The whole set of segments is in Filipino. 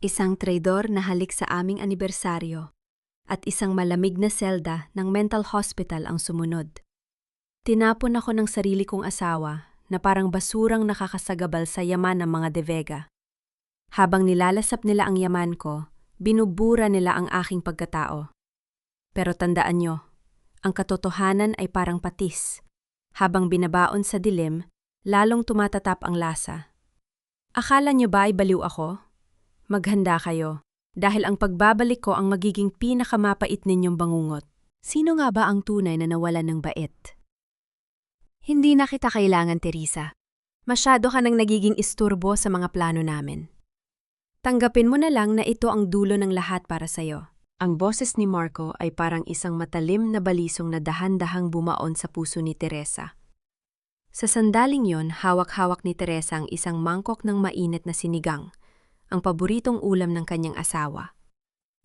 isang traidor na halik sa aming anibersaryo, at isang malamig na selda ng mental hospital ang sumunod. Tinapon ako ng sarili kong asawa na parang basurang nakakasagabal sa yaman ng mga De Vega. Habang nilalasap nila ang yaman ko, binubura nila ang aking pagkatao. Pero tandaan nyo, ang katotohanan ay parang patis. Habang binabaon sa dilim, lalong tumatatap ang lasa. Akala nyo ba ay baliw ako? Maghanda kayo, dahil ang pagbabalik ko ang magiging pinakamapait ninyong bangungot. Sino nga ba ang tunay na nawalan ng bait? Hindi na kita kailangan, Teresa. Masyado ka nang nagiging isturbo sa mga plano namin. Tanggapin mo na lang na ito ang dulo ng lahat para sa'yo. Ang boses ni Marco ay parang isang matalim na balisong na dahan-dahang bumaon sa puso ni Teresa. Sa sandaling yon, hawak-hawak ni Teresa ang isang mangkok ng mainit na sinigang, ang paboritong ulam ng kanyang asawa.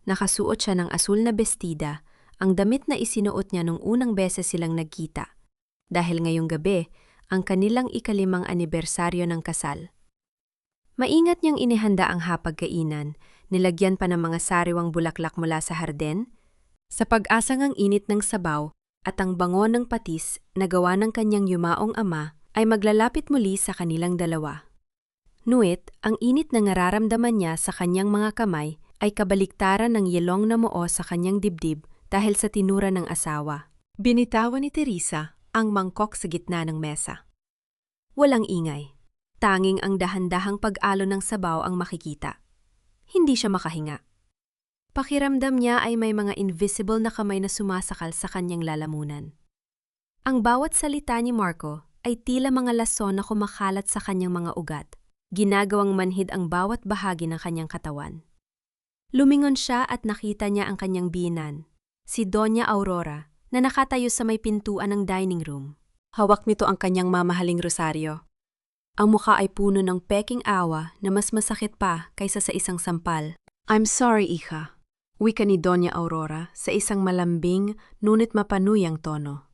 Nakasuot siya ng asul na bestida, ang damit na isinuot niya nung unang beses silang nagkita. Dahil ngayong gabi, ang kanilang ika-5 anibersaryo ng kasal. Maingat niyang inihanda ang hapagkainan, nilagyan pa ng mga sariwang bulaklak mula sa harden, sa pag-asang ang init ng sabaw at ang bango ng patis na gawa ng kanyang yumaong ama ay maglalapit muli sa kanilang dalawa. Nuit, ang init na nararamdaman niya sa kanyang mga kamay ay kabaliktaran ng yelong na muo sa kanyang dibdib dahil sa tinura ng asawa. Binitawan ni Teresa ang mangkok sa gitna ng mesa. Walang ingay. Tanging ang dahan-dahang pag-alo ng sabaw ang makikita. Hindi siya makahinga. Pakiramdam niya ay may mga invisible na kamay na sumasakal sa kanyang lalamunan. Ang bawat salita ni Marco ay tila mga lason na kumakalat sa kanyang mga ugat, ginagawang manhid ang bawat bahagi ng kanyang katawan. Lumingon siya at nakita niya ang kanyang biyenan, si Doña Aurora, na nakatayo sa may pintuan ng dining room. Hawak nito ang kanyang mamahaling rosaryo. Ang mukha ay puno ng peking awa na mas masakit pa kaysa sa isang sampal. "I'm sorry, hija," wika ni Doña Aurora sa isang malambing ngunit mapanuyang tono.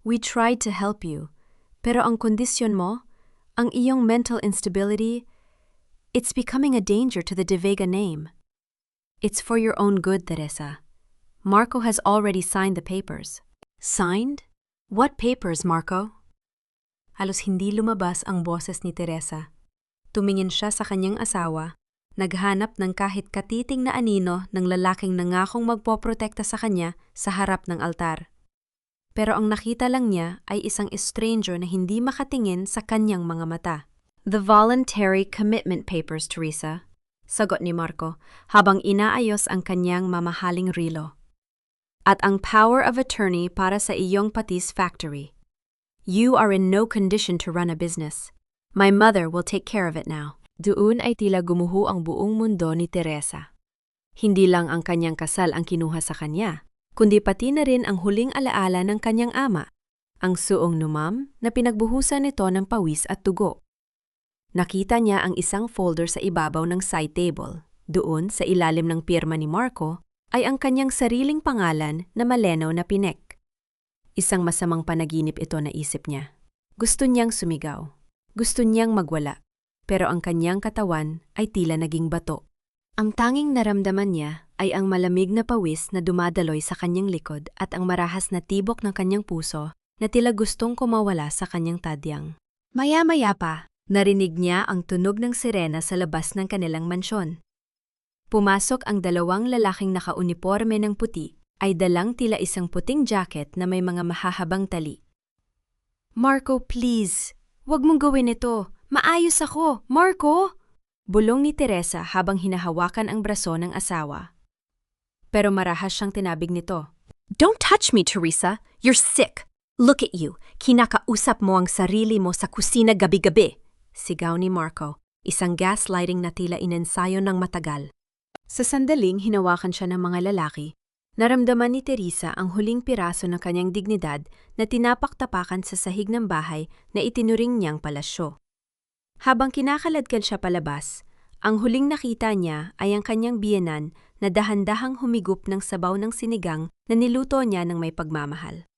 "We tried to help you, pero ang kondisyon mo, ang iyong mental instability, it's becoming a danger to the De Vega name. It's for your own good, Teresa. Marco has already signed the papers." "Signed? What papers, Marco?" Halos hindi lumabas ang boses ni Teresa. Tumingin siya sa kanyang asawa, naghanap ng kahit katiting na anino ng lalaking nangakong magpoprotekta sa kanya sa harap ng altar. Pero ang nakita lang niya ay isang stranger na hindi makatingin sa kanyang mga mata. "The voluntary commitment papers, Teresa," sagot ni Marco habang inaayos ang kanyang mamahaling rilo. "At ang power of attorney para sa iyong patis factory. You are in no condition to run a business. My mother will take care of it now." Doon ay tila gumuho ang buong mundo ni Teresa. Hindi lang ang kanyang kasal ang kinuha sa kanya, kundi pati na rin ang huling alaala ng kanyang ama, ang suong numam na pinagbuhusan nito ng pawis at dugo. Nakita niya ang isang folder sa ibabaw ng side table. Doon, sa ilalim ng pirma ni Marco, ay ang kanyang sariling pangalan na Maleno na Pinek. Isang masamang panaginip ito, na isip niya. Gusto niyang sumigaw. Gusto niyang magwala. Pero ang kanyang katawan ay tila naging bato. Ang tanging naramdaman niya ay ang malamig na pawis na dumadaloy sa kanyang likod at ang marahas na tibok ng kanyang puso na tila gustong kumawala sa kanyang tadyang. Maya-maya pa, narinig niya ang tunog ng sirena sa labas ng kanilang mansyon. Pumasok ang 2 lalaking nakauniporme ng puti, ay dalang tila isang puting jacket na may mga mahahabang tali. "Marco, please! Huwag mong gawin ito! Maayos ako! Marco!" Bulong ni Teresa habang hinahawakan ang braso ng asawa. Pero marahas siyang tinabig nito. "Don't touch me, Teresa! You're sick! Look at you! Kinakausap mo ang sarili mo sa kusina gabi-gabi!" Sigaw ni Marco, isang gaslighting na tila inensayo ng matagal. Sa sandaling hinawakan siya ng mga lalaki, naramdaman ni Teresa ang huling piraso ng kanyang dignidad na tinapak-tapakan sa sahig ng bahay na itinuring niyang palasyo. Habang kinakaladkad siya palabas, ang huling nakita niya ay ang kanyang biyenan na dahan-dahang humigup ng sabaw ng sinigang na niluto niya ng may pagmamahal.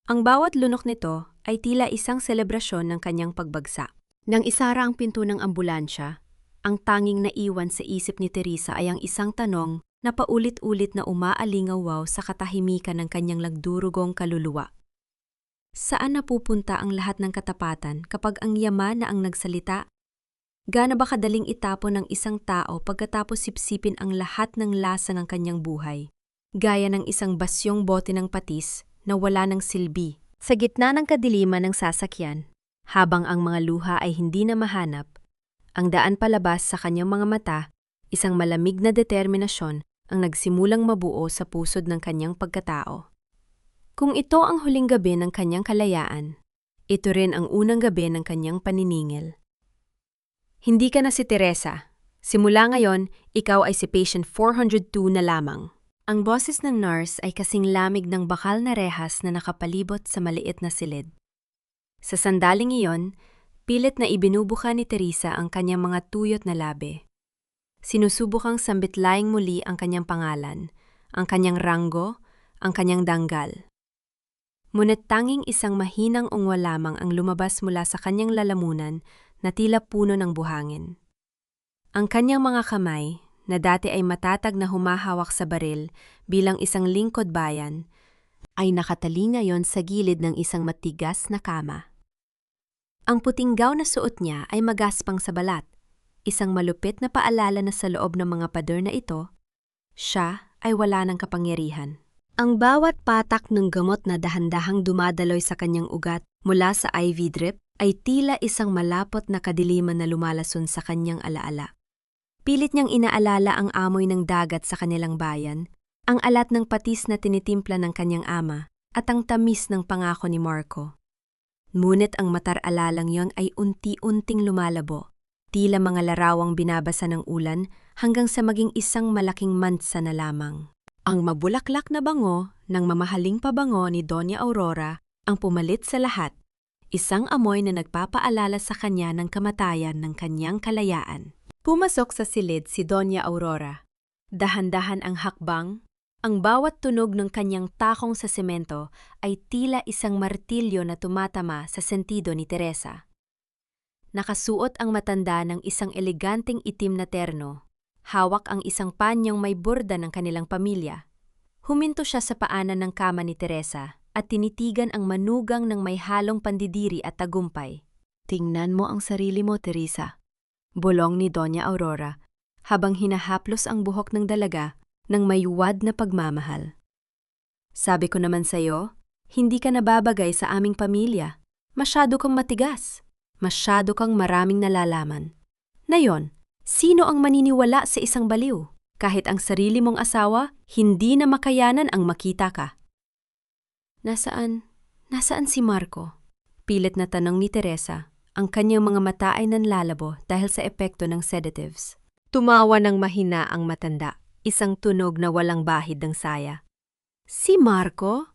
Ang bawat lunok nito ay tila isang selebrasyon ng kanyang pagbagsak. Nang isara ang pinto ng ambulansya, Ang tanging naiwan sa isip ni Teresa ay ang isang tanong na paulit-ulit na umaalingaw sa katahimikan ng kanyang lagdurugong kaluluwa. Saan napupunta ang lahat ng katapatan kapag ang yaman na ang nagsalita? Gaano ba kadaling itapon ng isang tao pagkatapos sipsipin ang lahat ng lasa ng kanyang buhay? Gaya ng isang basyong bote ng patis na wala ng silbi sa gitna ng kadiliman ng sasakyan, habang ang mga luha ay hindi na mahanap. Ang daan palabas sa kanyang mga mata, isang malamig na determinasyon ang nagsimulang mabuo sa pusod ng kanyang pagkatao. Kung ito ang huling gabi ng kanyang kalayaan, ito rin ang unang gabi ng kanyang paniningil. Hindi ka na si Teresa. Simula ngayon, ikaw ay si patient 402 na lamang. Ang boses ng nurse ay kasing lamig ng bakal na rehas na nakapalibot sa maliit na silid. Sa sandaling iyon, pilit na ibinubuka ni Teresa ang kanyang mga tuyot na labi. Sinusubukang sambitlaing muli ang kanyang pangalan, ang kanyang ranggo, ang kanyang danggal. Ngunit tanging isang mahinang ungwa lamang ang lumabas mula sa kanyang lalamunan na tila puno ng buhangin. Ang kanyang mga kamay, na dati ay matatag na humahawak sa baril bilang isang lingkod bayan, ay nakatali ngayon sa gilid ng isang matigas na kama. Ang puting gown na suot niya ay magaspang sa balat, isang malupit na paalala na sa loob ng mga pader na ito, siya ay wala ng kapangyarihan. Ang bawat patak ng gamot na dahan-dahang dumadaloy sa kanyang ugat mula sa IV drip ay tila isang malapot na kadiliman na lumalason sa kanyang alaala. Pilit niyang inaalala ang amoy ng dagat sa kanilang bayan, ang alat ng patis na tinitimpla ng kanyang ama, at ang tamis ng pangako ni Marco. Ngunit ang matar-alalang yon ay unti-unting lumalabo, tila mga larawang binabasa ng ulan hanggang sa maging isang malaking mansa na lamang. Ang mabulaklak na bango ng mamahaling pabango ni Doña Aurora ang pumalit sa lahat, isang amoy na nagpapaalala sa kanya ng kamatayan ng kanyang kalayaan. Pumasok sa silid si Doña Aurora. Dahan-dahan ang hakbang. Ang bawat tunog ng kanyang takong sa semento ay tila isang martilyo na tumatama sa sentido ni Teresa. Nakasuot ang matanda ng isang eleganteng itim na terno. Hawak ang isang panyong may borda ng kanilang pamilya. Huminto siya sa paanan ng kama ni Teresa at tinitigan ang manugang ng may halong pandidiri at tagumpay. Tingnan mo ang sarili mo, Teresa. Bulong ni Doña Aurora habang hinahaplos ang buhok ng dalaga ng may wad na pagmamahal. Sabi ko naman sa'yo, hindi ka nababagay sa aming pamilya. Masyado kang matigas. Masyado kang maraming nalalaman. Nayon, sino ang maniniwala sa isang baliw? Kahit ang sarili mong asawa, hindi na makayanan ang makita ka. Nasaan si Marco? Pilit na tanong ni Teresa. Ang kanyang mga mata ay nanlalabo dahil sa epekto ng sedatives. Tumawa ng mahina ang matanda. Isang tunog na walang bahid ng saya. Si Marco?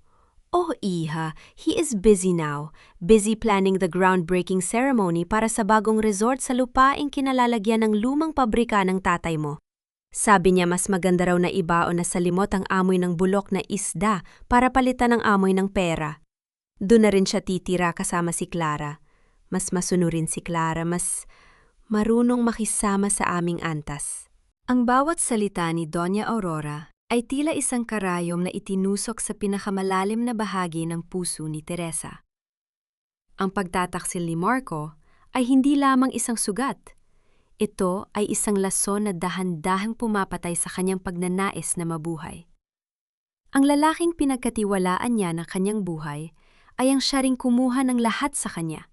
Oh, iha, he is busy now. Busy planning the groundbreaking ceremony para sa bagong resort sa lupaing kinalalagyan ng lumang pabrika ng tatay mo. Sabi niya mas maganda raw na ibaon na sa limot ang amoy ng bulok na isda para palitan ang amoy ng pera. Doon na rin siya titira kasama si Clara. Mas masunurin si Clara, mas marunong makisama sa aming antas. Ang bawat salita ni Doña Aurora ay tila isang karayom na itinusok sa pinakamalalim na bahagi ng puso ni Teresa. Ang pagtataksil ni Marco ay hindi lamang isang sugat. Ito ay isang lason na dahan-dahang pumapatay sa kanyang pagnanais na mabuhay. Ang lalaking pinagkatiwalaan niya ng kanyang buhay ay ang siya ring kumuha ng lahat sa kanya.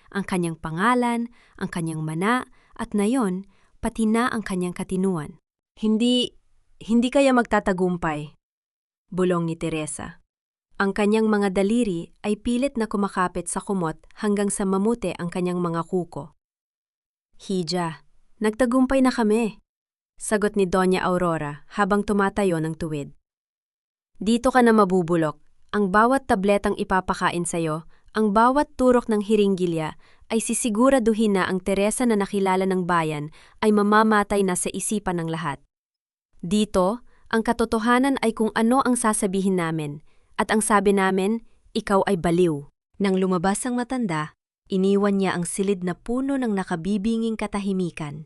Ang kanyang pangalan, ang kanyang mana, at nayon, pati na ang kanyang katinuan. Hindi kaya magtatagumpay, bulong ni Teresa. Ang kanyang mga daliri ay pilit na kumakapit sa kumot hanggang sa mamute ang kanyang mga kuko. Hija, nagtagumpay na kami, sagot ni Doña Aurora habang tumatayo ng tuwid. Dito ka na mabubulok. Ang bawat tabletang ipapakain sa'yo, ang bawat turok ng hiringgilya ay sisiguraduhin na ang Teresa na nakilala ng bayan ay mamamatay na sa isipan ng lahat. Dito, ang katotohanan ay kung ano ang sasabihin namin, at ang sabi namin, ikaw ay baliw. Nang lumabas ang matanda, iniwan niya ang silid na puno ng nakabibinging katahimikan.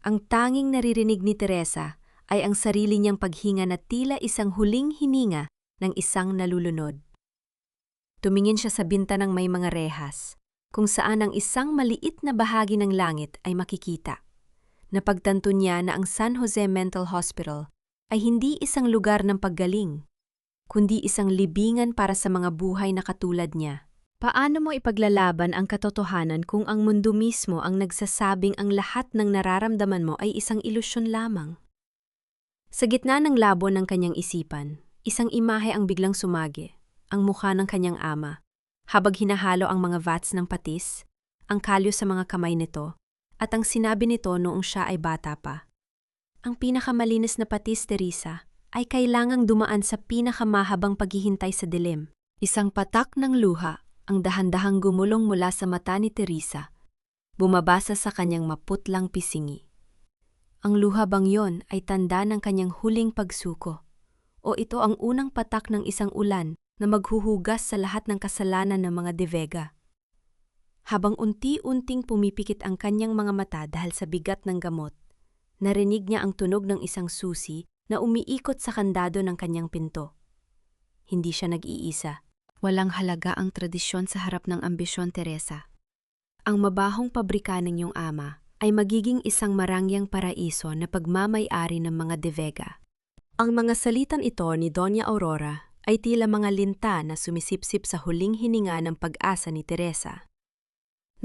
Ang tanging naririnig ni Teresa ay ang sarili niyang paghinga na tila isang huling hininga ng isang nalulunod. Tumingin siya sa bintanang may mga rehas, kung saan ang isang maliit na bahagi ng langit ay makikita. Napagtanto niya na ang San Jose Mental Hospital ay hindi isang lugar ng paggaling, kundi isang libingan para sa mga buhay na katulad niya. Paano mo ipaglalaban ang katotohanan kung ang mundo mismo ang nagsasabing ang lahat ng nararamdaman mo ay isang ilusyon lamang? Sa gitna ng labo ng kanyang isipan, isang imahe ang biglang sumagi, ang mukha ng kanyang ama, habang hinahalo ang mga vats ng patis, ang kalyo sa mga kamay nito, at ang sinabi nito noong siya ay bata pa. Ang pinakamalinis na patis, Teresa, ay kailangang dumaan sa pinakamahabang paghihintay sa dilim. Isang patak ng luha ang dahan-dahang gumulong mula sa mata ni Teresa, bumabasa sa kanyang maputlang pisingi. Ang luha bang yon ay tanda ng kanyang huling pagsuko? O ito ang unang patak ng isang ulan na maghuhugas sa lahat ng kasalanan ng mga De Vega? Habang unti-unting pumipikit ang kanyang mga mata dahil sa bigat ng gamot, narinig niya ang tunog ng isang susi na umiikot sa kandado ng kanyang pinto. Hindi siya nag-iisa. Walang halaga ang tradisyon sa harap ng ambisyon, Teresa. Ang mabahong pabrika ng iyong ama ay magiging isang marangyang paraiso na pagmamay-ari ng mga De Vega. Ang mga salitan ito ni Doña Aurora ay tila mga linta na sumisipsip sa huling hininga ng pag-asa ni Teresa.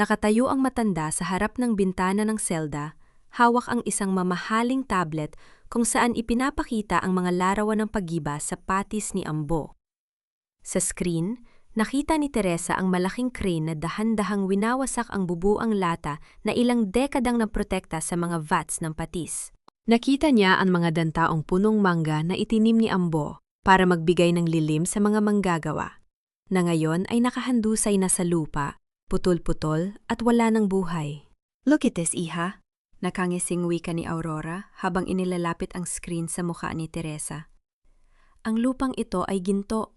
Nakatayo ang matanda sa harap ng bintana ng selda, hawak ang isang mamahaling tablet kung saan ipinapakita ang mga larawan ng paggiba sa patis ni Ambo. Sa screen, nakita ni Teresa ang malaking crane na dahan-dahang winawasak ang bubuang lata na ilang dekadang naprotekta sa mga vats ng patis. Nakita niya ang mga dantaong punong mangga na itinim ni Ambo para magbigay ng lilim sa mga manggagawa, na ngayon ay nakahandusay na sa lupa, putol-putol at wala ng buhay. "Look at this, iha," nakangising wika ni Aurora habang inilalapit ang screen sa mukha ni Teresa. "Ang lupang ito ay ginto.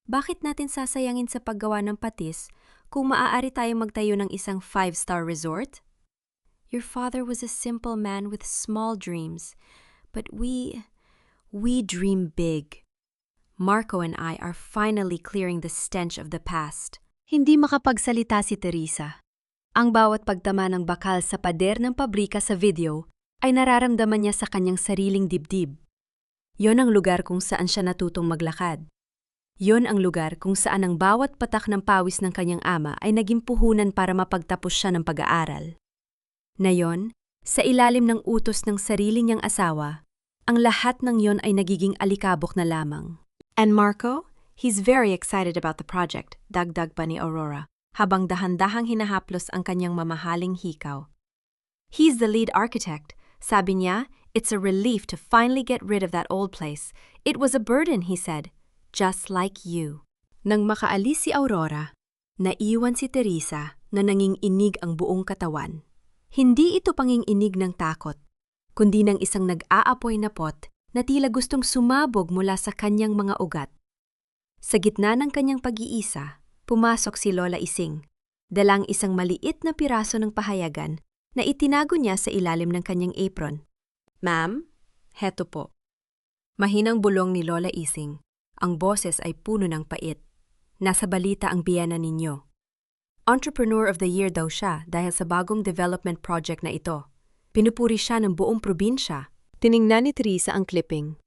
Bakit natin sasayangin sa paggawa ng patis kung maaari tayong magtayo ng isang 5-star resort? Your father was a simple man with small dreams, but we dream big. Marco and I are finally clearing the stench of the past." Hindi makapagsalita si Teresa. Ang bawat pagtama ng bakal sa pader ng pabrika sa video ay nararamdaman niya sa kanyang sariling dibdib. Yon ang lugar kung saan siya natutong maglakad. Yon ang lugar kung saan ang bawat patak ng pawis ng kanyang ama ay naging puhunan para mapagtapos siya ng pag-aaral. Ngayon, sa ilalim ng utos ng sarili niyang asawa, ang lahat ng yon ay nagiging alikabok na lamang. "And Marco? He's very excited about the project," dagdag pa ni Aurora, habang dahan-dahang hinahaplos ang kanyang mamahaling hikaw. "He's the lead architect. Sabi niya, it's a relief to finally get rid of that old place. It was a burden," he said. "Just like you." Nang makaalis si Aurora, naiwan si Teresa na nanginginig ang buong katawan. Hindi ito panginginig ng takot, kundi ng isang nag-aapoy na pot na tila gustong sumabog mula sa kanyang mga ugat. Sa gitna ng kanyang pag-iisa, pumasok si Lola Ising, dalang isang maliit na piraso ng pahayagan na itinago niya sa ilalim ng kanyang apron. "Ma'am, heto po." Mahinang bulong ni Lola Ising. Ang boses ay puno ng pait. "Nasa balita ang biyana ninyo. Entrepreneur of the Year daw siya dahil sa bagong development project na ito. Pinupuri siya ng buong probinsya." Tiningnan ni Teresa ang clipping.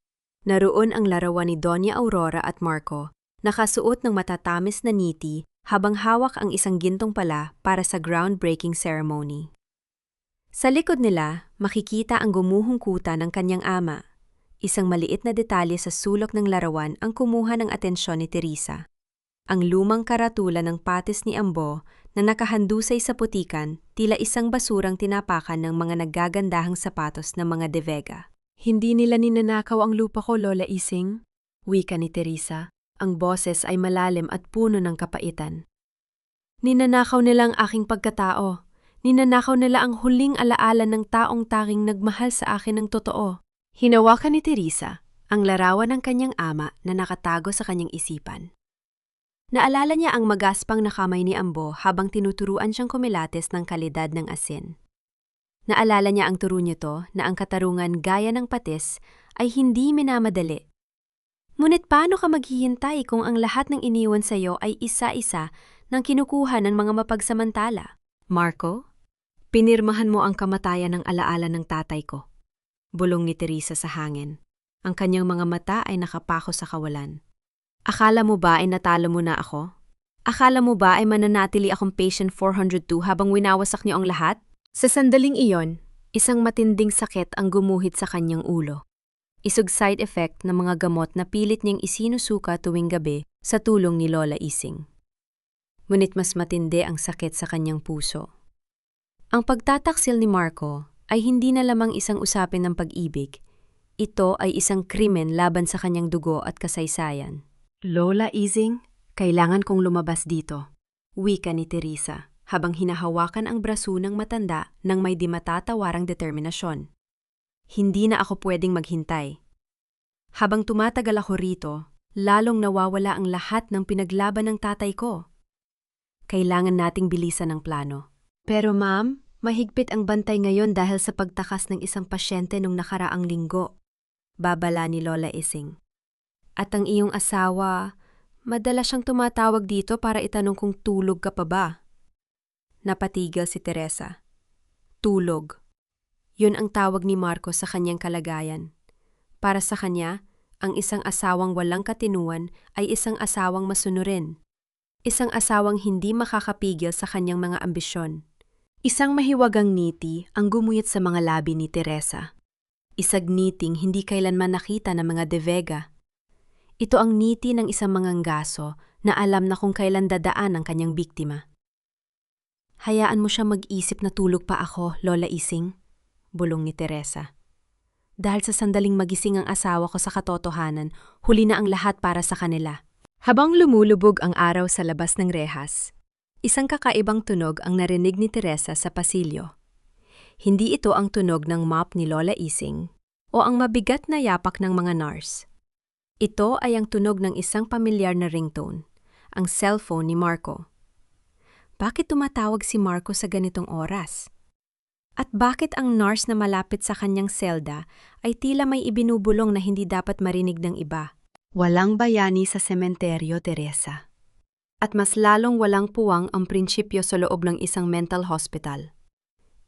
Naroon ang larawan ni Doña Aurora at Marco, nakasuot ng matatamis na niti habang hawak ang isang gintong pala para sa groundbreaking ceremony. Sa likod nila, makikita ang gumuhong kuta ng kanyang ama. Isang maliit na detalye sa sulok ng larawan ang kumuha ng atensyon ni Teresa. Ang lumang karatula ng patis ni Ambo na nakahandusay sa putikan, tila isang basurang tinapakan ng mga naggagandahang sapatos ng mga De Vega. "Hindi nila ninanakaw ang lupa ko, Lola Ising," wika ni Teresa. Ang boses ay malalim at puno ng kapaitan. "Ninanakaw nila ang aking pagkatao. Ninanakaw nila ang huling alaala ng taong tanging nagmahal sa akin ng totoo." Hinawakan ni Teresa ang larawan ng kanyang ama na nakatago sa kanyang isipan. Naalala niya ang magaspang na kamay ni Ambo habang tinuturuan siyang kumilates ng kalidad ng asin. Naalala niya ang turo nito na ang katarungan gaya ng patis ay hindi minamadali. Ngunit paano ka maghihintay kung ang lahat ng iniwan sa iyo ay isa-isa nang kinukuha ng mga mapagsamantala? Marco, pinirmahan mo ang kamatayan ng alaala ng tatay ko. Bulong ni Teresa sa hangin. Ang kanyang mga mata ay nakapako sa kawalan. Akala mo ba ay natalo mo na ako? Akala mo ba ay mananatili akong patient 402 habang winawasak niyo ang lahat? Sa sandaling iyon, isang matinding sakit ang gumuhit sa kanyang ulo. Isog side effect ng mga gamot na pilit niyang isinusuka tuwing gabi sa tulong ni Lola Ising. Ngunit mas matindi ang sakit sa kanyang puso. Ang pagtataksil ni Marco ay hindi na lamang isang usapin ng pag-ibig. Ito ay isang krimen laban sa kanyang dugo at kasaysayan. Lola Ising, kailangan kong lumabas dito, wika ni Teresa, habang hinahawakan ang braso ng matanda ng may di matatawarang determinasyon. Hindi na ako pwedeng maghintay. Habang tumatagal ako rito, lalong nawawala ang lahat ng pinaglaban ng tatay ko. Kailangan nating bilisan ang plano. Pero ma'am, mahigpit ang bantay ngayon dahil sa pagtakas ng isang pasyente nung nakaraang linggo. Babala ni Lola Ising. At ang iyong asawa, madalas siyang tumatawag dito para itanong kung tulog ka pa ba. Napatigil si Teresa. Tulog. Yun ang tawag ni Marco sa kanyang kalagayan. Para sa kanya, ang isang asawang walang katinuan ay isang asawang masunurin. Isang asawang hindi makakapigil sa kanyang mga ambisyon. Isang mahiwagang ngiti ang gumuyot sa mga labi ni Teresa. Isang ngiting hindi kailanman nakita ng mga De Vega. Ito ang ngiti ng isang manganggaso na alam na kung kailan dadaan ang kanyang biktima. Hayaan mo siya mag-isip na tulog pa ako, Lola Ising, bulong ni Teresa. Dahil sa sandaling magising ang asawa ko sa katotohanan, huli na ang lahat para sa kanila. Habang lumulubog ang araw sa labas ng rehas, isang kakaibang tunog ang narinig ni Teresa sa pasilyo. Hindi ito ang tunog ng mop ni Lola Ising o ang mabigat na yapak ng mga nurse. Ito ay ang tunog ng isang pamilyar na ringtone, ang cellphone ni Marco. Bakit tumatawag si Marco sa ganitong oras? At bakit ang nurse na malapit sa kanyang selda ay tila may ibinubulong na hindi dapat marinig ng iba? Walang bayani sa sementeryo, Teresa. At mas lalong walang puwang ang prinsipyo sa loob ng isang mental hospital.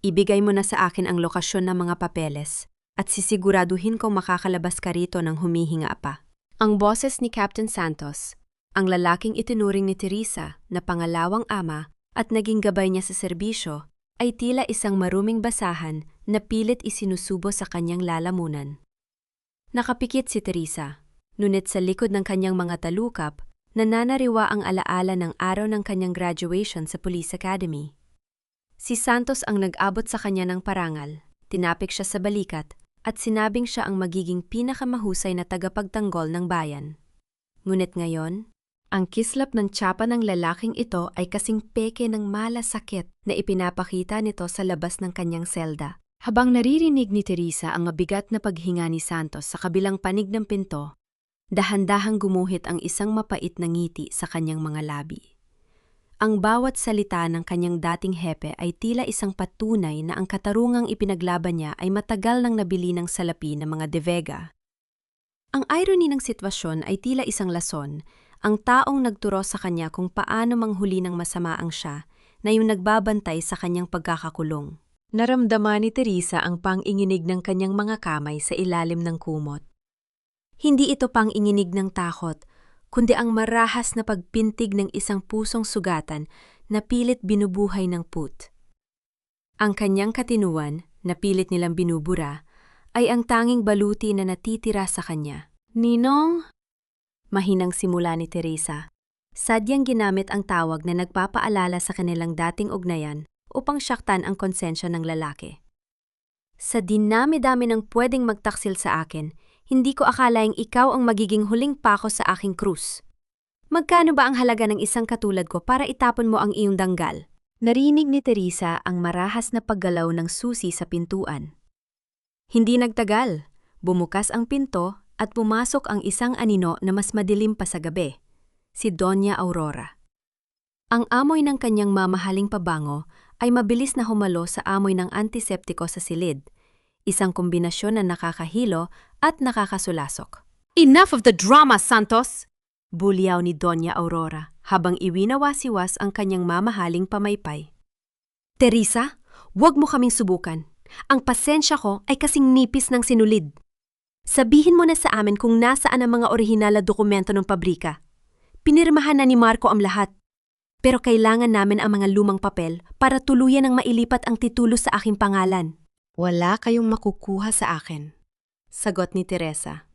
Ibigay mo na sa akin ang lokasyon ng mga papeles at sisiguraduhin kong makakalabas ka rito ng humihinga pa. Ang boses ni Captain Santos, ang lalaking itinuring ni Teresa na pangalawang ama at naging gabay niya sa serbisyo, ay tila isang maruming basahan na pilit isinusubo sa kanyang lalamunan. Nakapikit si Teresa, ngunit sa likod ng kanyang mga talukap, nananariwa ang alaala ng araw ng kanyang graduation sa Police Academy. Si Santos ang nag-abot sa kanya ng parangal, tinapik siya sa balikat, at sinabing siya ang magiging pinakamahusay na tagapagtanggol ng bayan. Ngunit ngayon, ang kislap ng tsapa ng lalaking ito ay kasing peke ng malasakit na ipinapakita nito sa labas ng kanyang selda. Habang naririnig ni Teresa ang mabigat na paghinga ni Santos sa kabilang panig ng pinto, dahan-dahang gumuhit ang isang mapait na ngiti sa kanyang mga labi. Ang bawat salita ng kanyang dating hepe ay tila isang patunay na ang katarungang ipinaglaban niya ay matagal nang nabili ng salapi ng mga De Vega. Ang irony ng sitwasyon ay tila isang lason, ang taong nagturo sa kanya kung paano manghuli ng masama ang siya na yung nagbabantay sa kanyang pagkakakulong. Naramdaman ni Teresa ang pang-inginig ng kanyang mga kamay sa ilalim ng kumot. Hindi ito pang-inginig ng takot, kundi ang marahas na pagpintig ng isang pusong sugatan na pilit binubuhay ng put. Ang kanyang katinuan, na pilit nilang binubura, ay ang tanging baluti na natitira sa kanya. Ninong? Mahinang simula ni Teresa. Sadyang ginamit ang tawag na nagpapaalala sa kanilang dating ugnayan upang syaktan ang konsensya ng lalaki. Sa dinami-dami ng pwedeng magtaksil sa akin, hindi ko akalaing ikaw ang magiging huling pako sa aking krus. Magkano ba ang halaga ng isang katulad ko para itapon mo ang iyong danggal? Narinig ni Teresa ang marahas na paggalaw ng susi sa pintuan. Hindi nagtagal, bumukas ang pinto at pumasok ang isang anino na mas madilim pa sa gabi, si Doña Aurora. Ang amoy ng kanyang mamahaling pabango ay mabilis na humalo sa amoy ng antiseptiko sa silid, isang kombinasyon na nakakahilo at nakakasulasok. Enough of the drama, Santos! Bulyaw ni Doña Aurora habang iwinawasiwas ang kanyang mamahaling pamaypay. Teresa, huwag mo kaming subukan. Ang pasensya ko ay kasing nipis ng sinulid. Sabihin mo na sa amin kung nasaan ang mga orihinal na dokumento ng pabrika. Pinirmahan na ni Marco ang lahat. Pero kailangan namin ang mga lumang papel para tuluyan ang mailipat ang titulo sa aking pangalan. Wala kayong makukuha sa akin. Sagot ni Teresa.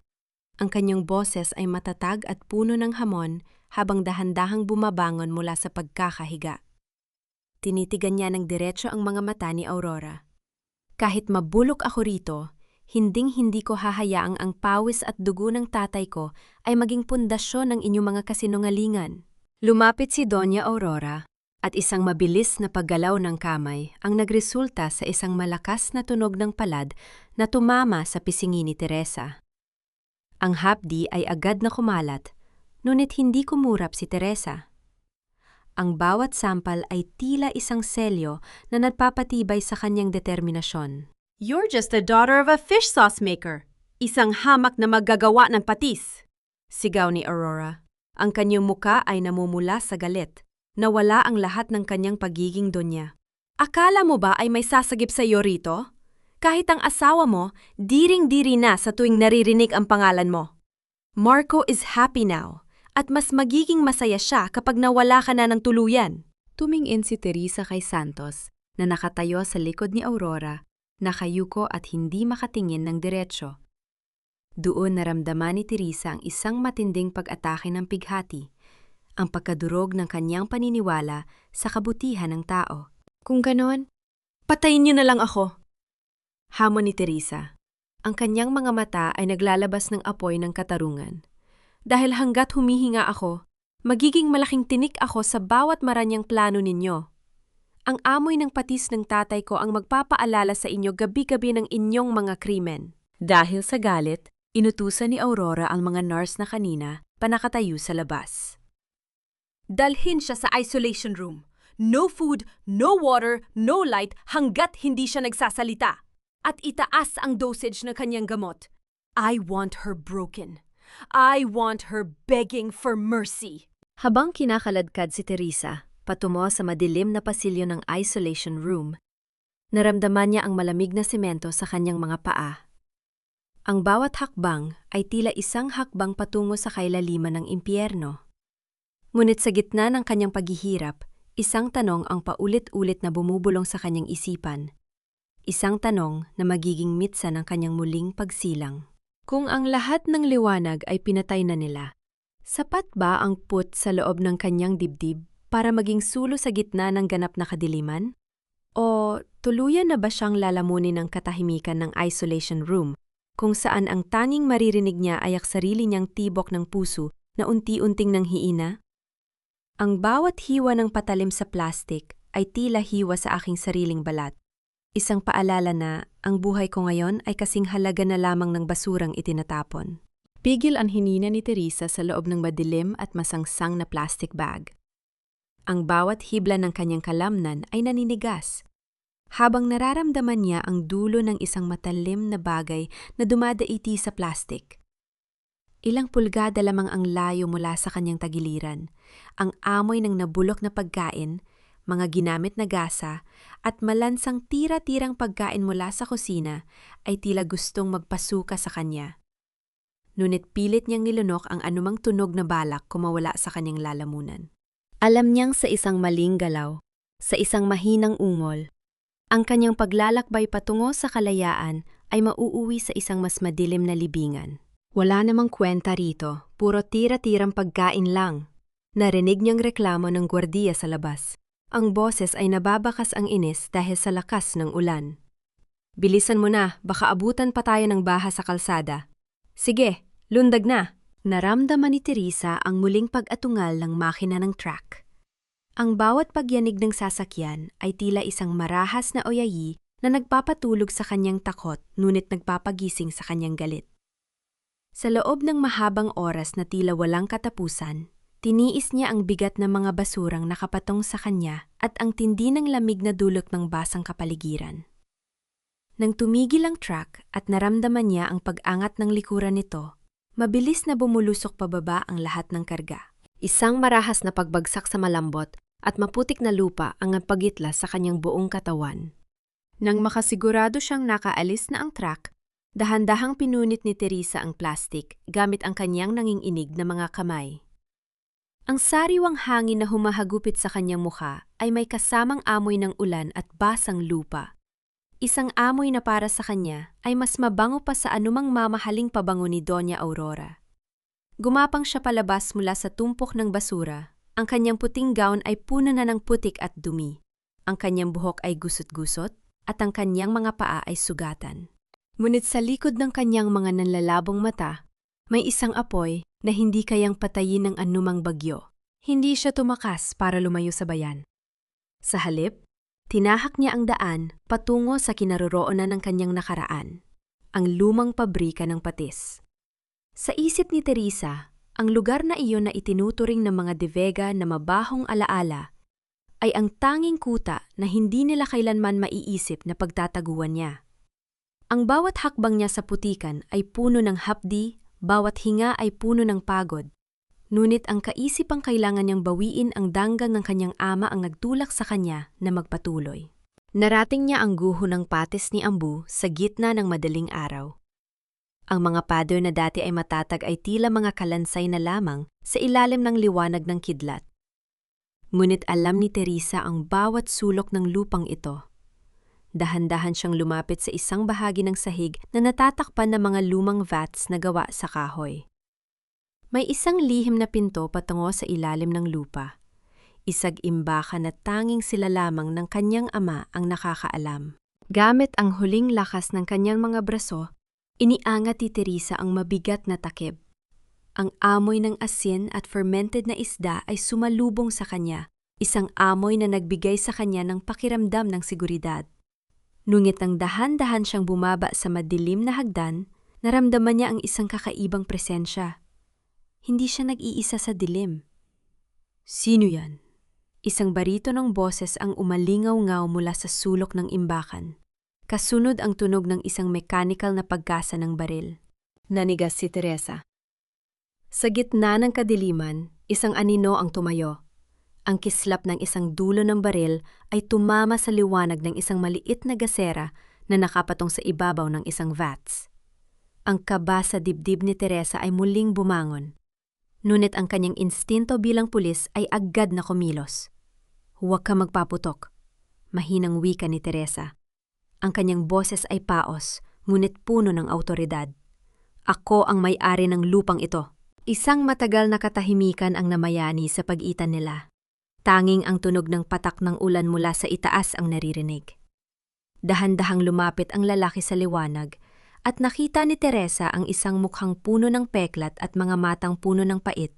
Ang kanyang boses ay matatag at puno ng hamon habang dahan-dahang bumabangon mula sa pagkakahiga. Tinitigan niya ng diretso ang mga mata ni Aurora. Kahit mabulok ako rito, hinding-hindi ko hahayaang ang pawis at dugo ng tatay ko ay maging pundasyon ng inyong mga kasinungalingan. Lumapit si Doña Aurora at isang mabilis na paggalaw ng kamay ang nagresulta sa isang malakas na tunog ng palad na tumama sa pisngi ni Teresa. Ang hapdi ay agad na kumalat, ngunit hindi kumurap si Teresa. Ang bawat sampal ay tila isang selyo na nagpapatibay sa kanyang determinasyon. You're just the daughter of a fish sauce maker. Isang hamak na maggagawa ng patis. Sigaw ni Aurora. Ang kanyang muka ay namumula sa galit. Nawala ang lahat ng kanyang pagiging donya. Akala mo ba ay may sasagip sa iyo rito? Kahit ang asawa mo, diring-diri na sa tuwing naririnig ang pangalan mo. Marco is happy now, at mas magiging masaya siya kapag nawala ka na ng tuluyan. Tumingin si Teresa kay Santos na nakatayo sa likod ni Aurora, nakayuko at hindi makatingin ng diretsyo. Doon naramdaman ni Teresa ang isang matinding pag-atake ng pighati, ang pagkadurog ng kanyang paniniwala sa kabutihan ng tao. Kung ganon, patayin niyo na lang ako. Hamon ni Teresa. Ang kanyang mga mata ay naglalabas ng apoy ng katarungan. Dahil hanggat humihinga ako, magiging malaking tinik ako sa bawat maranyang plano ninyo. Ang amoy ng patis ng tatay ko ang magpapaalala sa inyo gabi-gabi ng inyong mga krimen. Dahil sa galit, inutusan ni Aurora ang mga nurse na kanina panakatayo sa labas. Dalhin siya sa isolation room. No food, no water, no light hanggat hindi siya nagsasalita. At itaas ang dosage ng kanyang gamot. I want her broken. I want her begging for mercy. Habang kinakaladkad si Teresa, patungo sa madilim na pasilyo ng isolation room, naramdaman niya ang malamig na semento sa kanyang mga paa. Ang bawat hakbang ay tila isang hakbang patungo sa kailaliman ng impyerno. Ngunit sa gitna ng kanyang paghihirap, isang tanong ang paulit-ulit na bumubulong sa kanyang isipan. Isang tanong na magiging mitsa ng kanyang muling pagsilang. Kung ang lahat ng liwanag ay pinatay na nila, sapat ba ang put sa loob ng kanyang dibdib para maging sulo sa gitna ng ganap na kadiliman? O tuluyan na ba siyang lalamunin ng katahimikan ng isolation room kung saan ang tanging maririnig niya ay ang sarili niyang tibok ng puso na unti-unting nanghiina? Ang bawat hiwa ng patalim sa plastik ay tila hiwa sa aking sariling balat. Isang paalala na ang buhay ko ngayon ay kasing halaga na lamang ng basurang itinatapon. Pigil ang hinina ni Teresa sa loob ng madilim at masangsang na plastic bag. Ang bawat hibla ng kanyang kalamnan ay naninigas, habang nararamdaman niya ang dulo ng isang matalim na bagay na dumadaiti sa plastik. Ilang pulgada lamang ang layo mula sa kanyang tagiliran, ang amoy ng nabulok na pagkain, mga ginamit na gasa, at malansang tira-tirang pagkain mula sa kusina ay tila gustong magpasuka sa kanya. Ngunit pilit niyang nilunok ang anumang tunog na balak kumawala sa kanyang lalamunan. Alam niyang sa isang maling galaw, sa isang mahinang ungol, ang kanyang paglalakbay patungo sa kalayaan ay mauuwi sa isang mas madilim na libingan. Wala namang kwenta rito, puro tira-tirang pagkain lang. Narinig niyang reklamo ng gwardiya sa labas. Ang boses ay nababakas ang inis dahil sa lakas ng ulan. Bilisan mo na, baka abutan pa tayo ng baha sa kalsada. Sige, lundag na. Naramdaman ni Teresa ang muling pag-atungal ng makina ng truck. Ang bawat pagyanig ng sasakyan ay tila isang marahas na oyayi na nagpapatulog sa kanyang takot ngunit nagpapagising sa kanyang galit. Sa loob ng mahabang oras na tila walang katapusan, Tiniis niya ang bigat ng mga basurang nakapatong sa kanya at ang tindi ng lamig na dulot ng basang kapaligiran. Nang tumigil ang truck at naramdaman niya ang pag-angat ng likuran nito, mabilis na bumulusok pababa ang lahat ng karga. Isang marahas na pagbagsak sa malambot at maputik na lupa ang nagpagitla sa kanyang buong katawan. Nang makasigurado siyang nakaalis na ang truck, dahan-dahang pinunit ni Teresa ang plastik gamit ang kanyang nanginginig na mga kamay. Ang sariwang hangin na humahagupit sa kanyang mukha ay may kasamang amoy ng ulan at basang lupa. Isang amoy na para sa kanya ay mas mabango pa sa anumang mamahaling pabango ni Doña Aurora. Gumapang siya palabas mula sa tumpok ng basura. Ang kanyang puting gown ay puno na ng putik at dumi. Ang kanyang buhok ay gusot-gusot at ang kanyang mga paa ay sugatan. Ngunit sa likod ng kanyang mga nanlalabong mata, may isang apoy na hindi kayang patayin ng anumang bagyo. Hindi siya tumakas para lumayo sa bayan. Sa halip, tinahak niya ang daan patungo sa kinaroroonan ng kanyang nakaraan, ang lumang pabrika ng patis. Sa isip ni Teresa, ang lugar na iyon na itinuturing ng mga De Vega na mabahong alaala ay ang tanging kuta na hindi nila kailanman maiisip na pagtataguan niya. Ang bawat hakbang niya sa putikan ay puno ng hapdi, bawat hinga ay puno ng pagod. Ngunit ang kaisipang kailangan niyang bawiin ang danggang ng kanyang ama ang nagtulak sa kanya na magpatuloy. Narating niya ang guho ng patis ni Ambu sa gitna ng madaling araw. Ang mga pader na dati ay matatag ay tila mga kalansay na lamang sa ilalim ng liwanag ng kidlat. Ngunit alam ni Teresa ang bawat sulok ng lupang ito. Dahan-dahan siyang lumapit sa isang bahagi ng sahig na natatakpan ng mga lumang vats na gawa sa kahoy. May isang lihim na pinto patungo sa ilalim ng lupa. Isag-imbakan na tanging sila lamang ng kanyang ama ang nakakaalam. Gamit ang huling lakas ng kanyang mga braso, iniangat ni Teresa ang mabigat na takip. Ang amoy ng asin at fermented na isda ay sumalubong sa kanya, isang amoy na nagbigay sa kanya ng pakiramdam ng seguridad. Ngunit nang dahan-dahan siyang bumaba sa madilim na hagdan, naramdaman niya ang isang kakaibang presensya. Hindi siya nag-iisa sa dilim. Sino yan? Isang baritonong boses ang umalingaw-ngaw mula sa sulok ng imbakan. Kasunod ang tunog ng isang mechanical na paggasa ng baril. Nanigas si Teresa. Sa gitna ng kadiliman, isang anino ang tumayo. Ang kislap ng isang dulo ng baril ay tumama sa liwanag ng isang maliit na gasera na nakapatong sa ibabaw ng isang vats. Ang kaba sa dibdib ni Teresa ay muling bumangon. Ngunit ang kanyang instinto bilang pulis ay agad na kumilos. Huwag ka magpaputok, mahinang wika ni Teresa. Ang kanyang boses ay paos, ngunit puno ng awtoridad. Ako ang may-ari ng lupang ito. Isang matagal na katahimikan ang namayani sa pagitan nila. Tanging ang tunog ng patak ng ulan mula sa itaas ang naririnig. Dahan-dahang lumapit ang lalaki sa liwanag at nakita ni Teresa ang isang mukhang puno ng peklat at mga matang puno ng pait,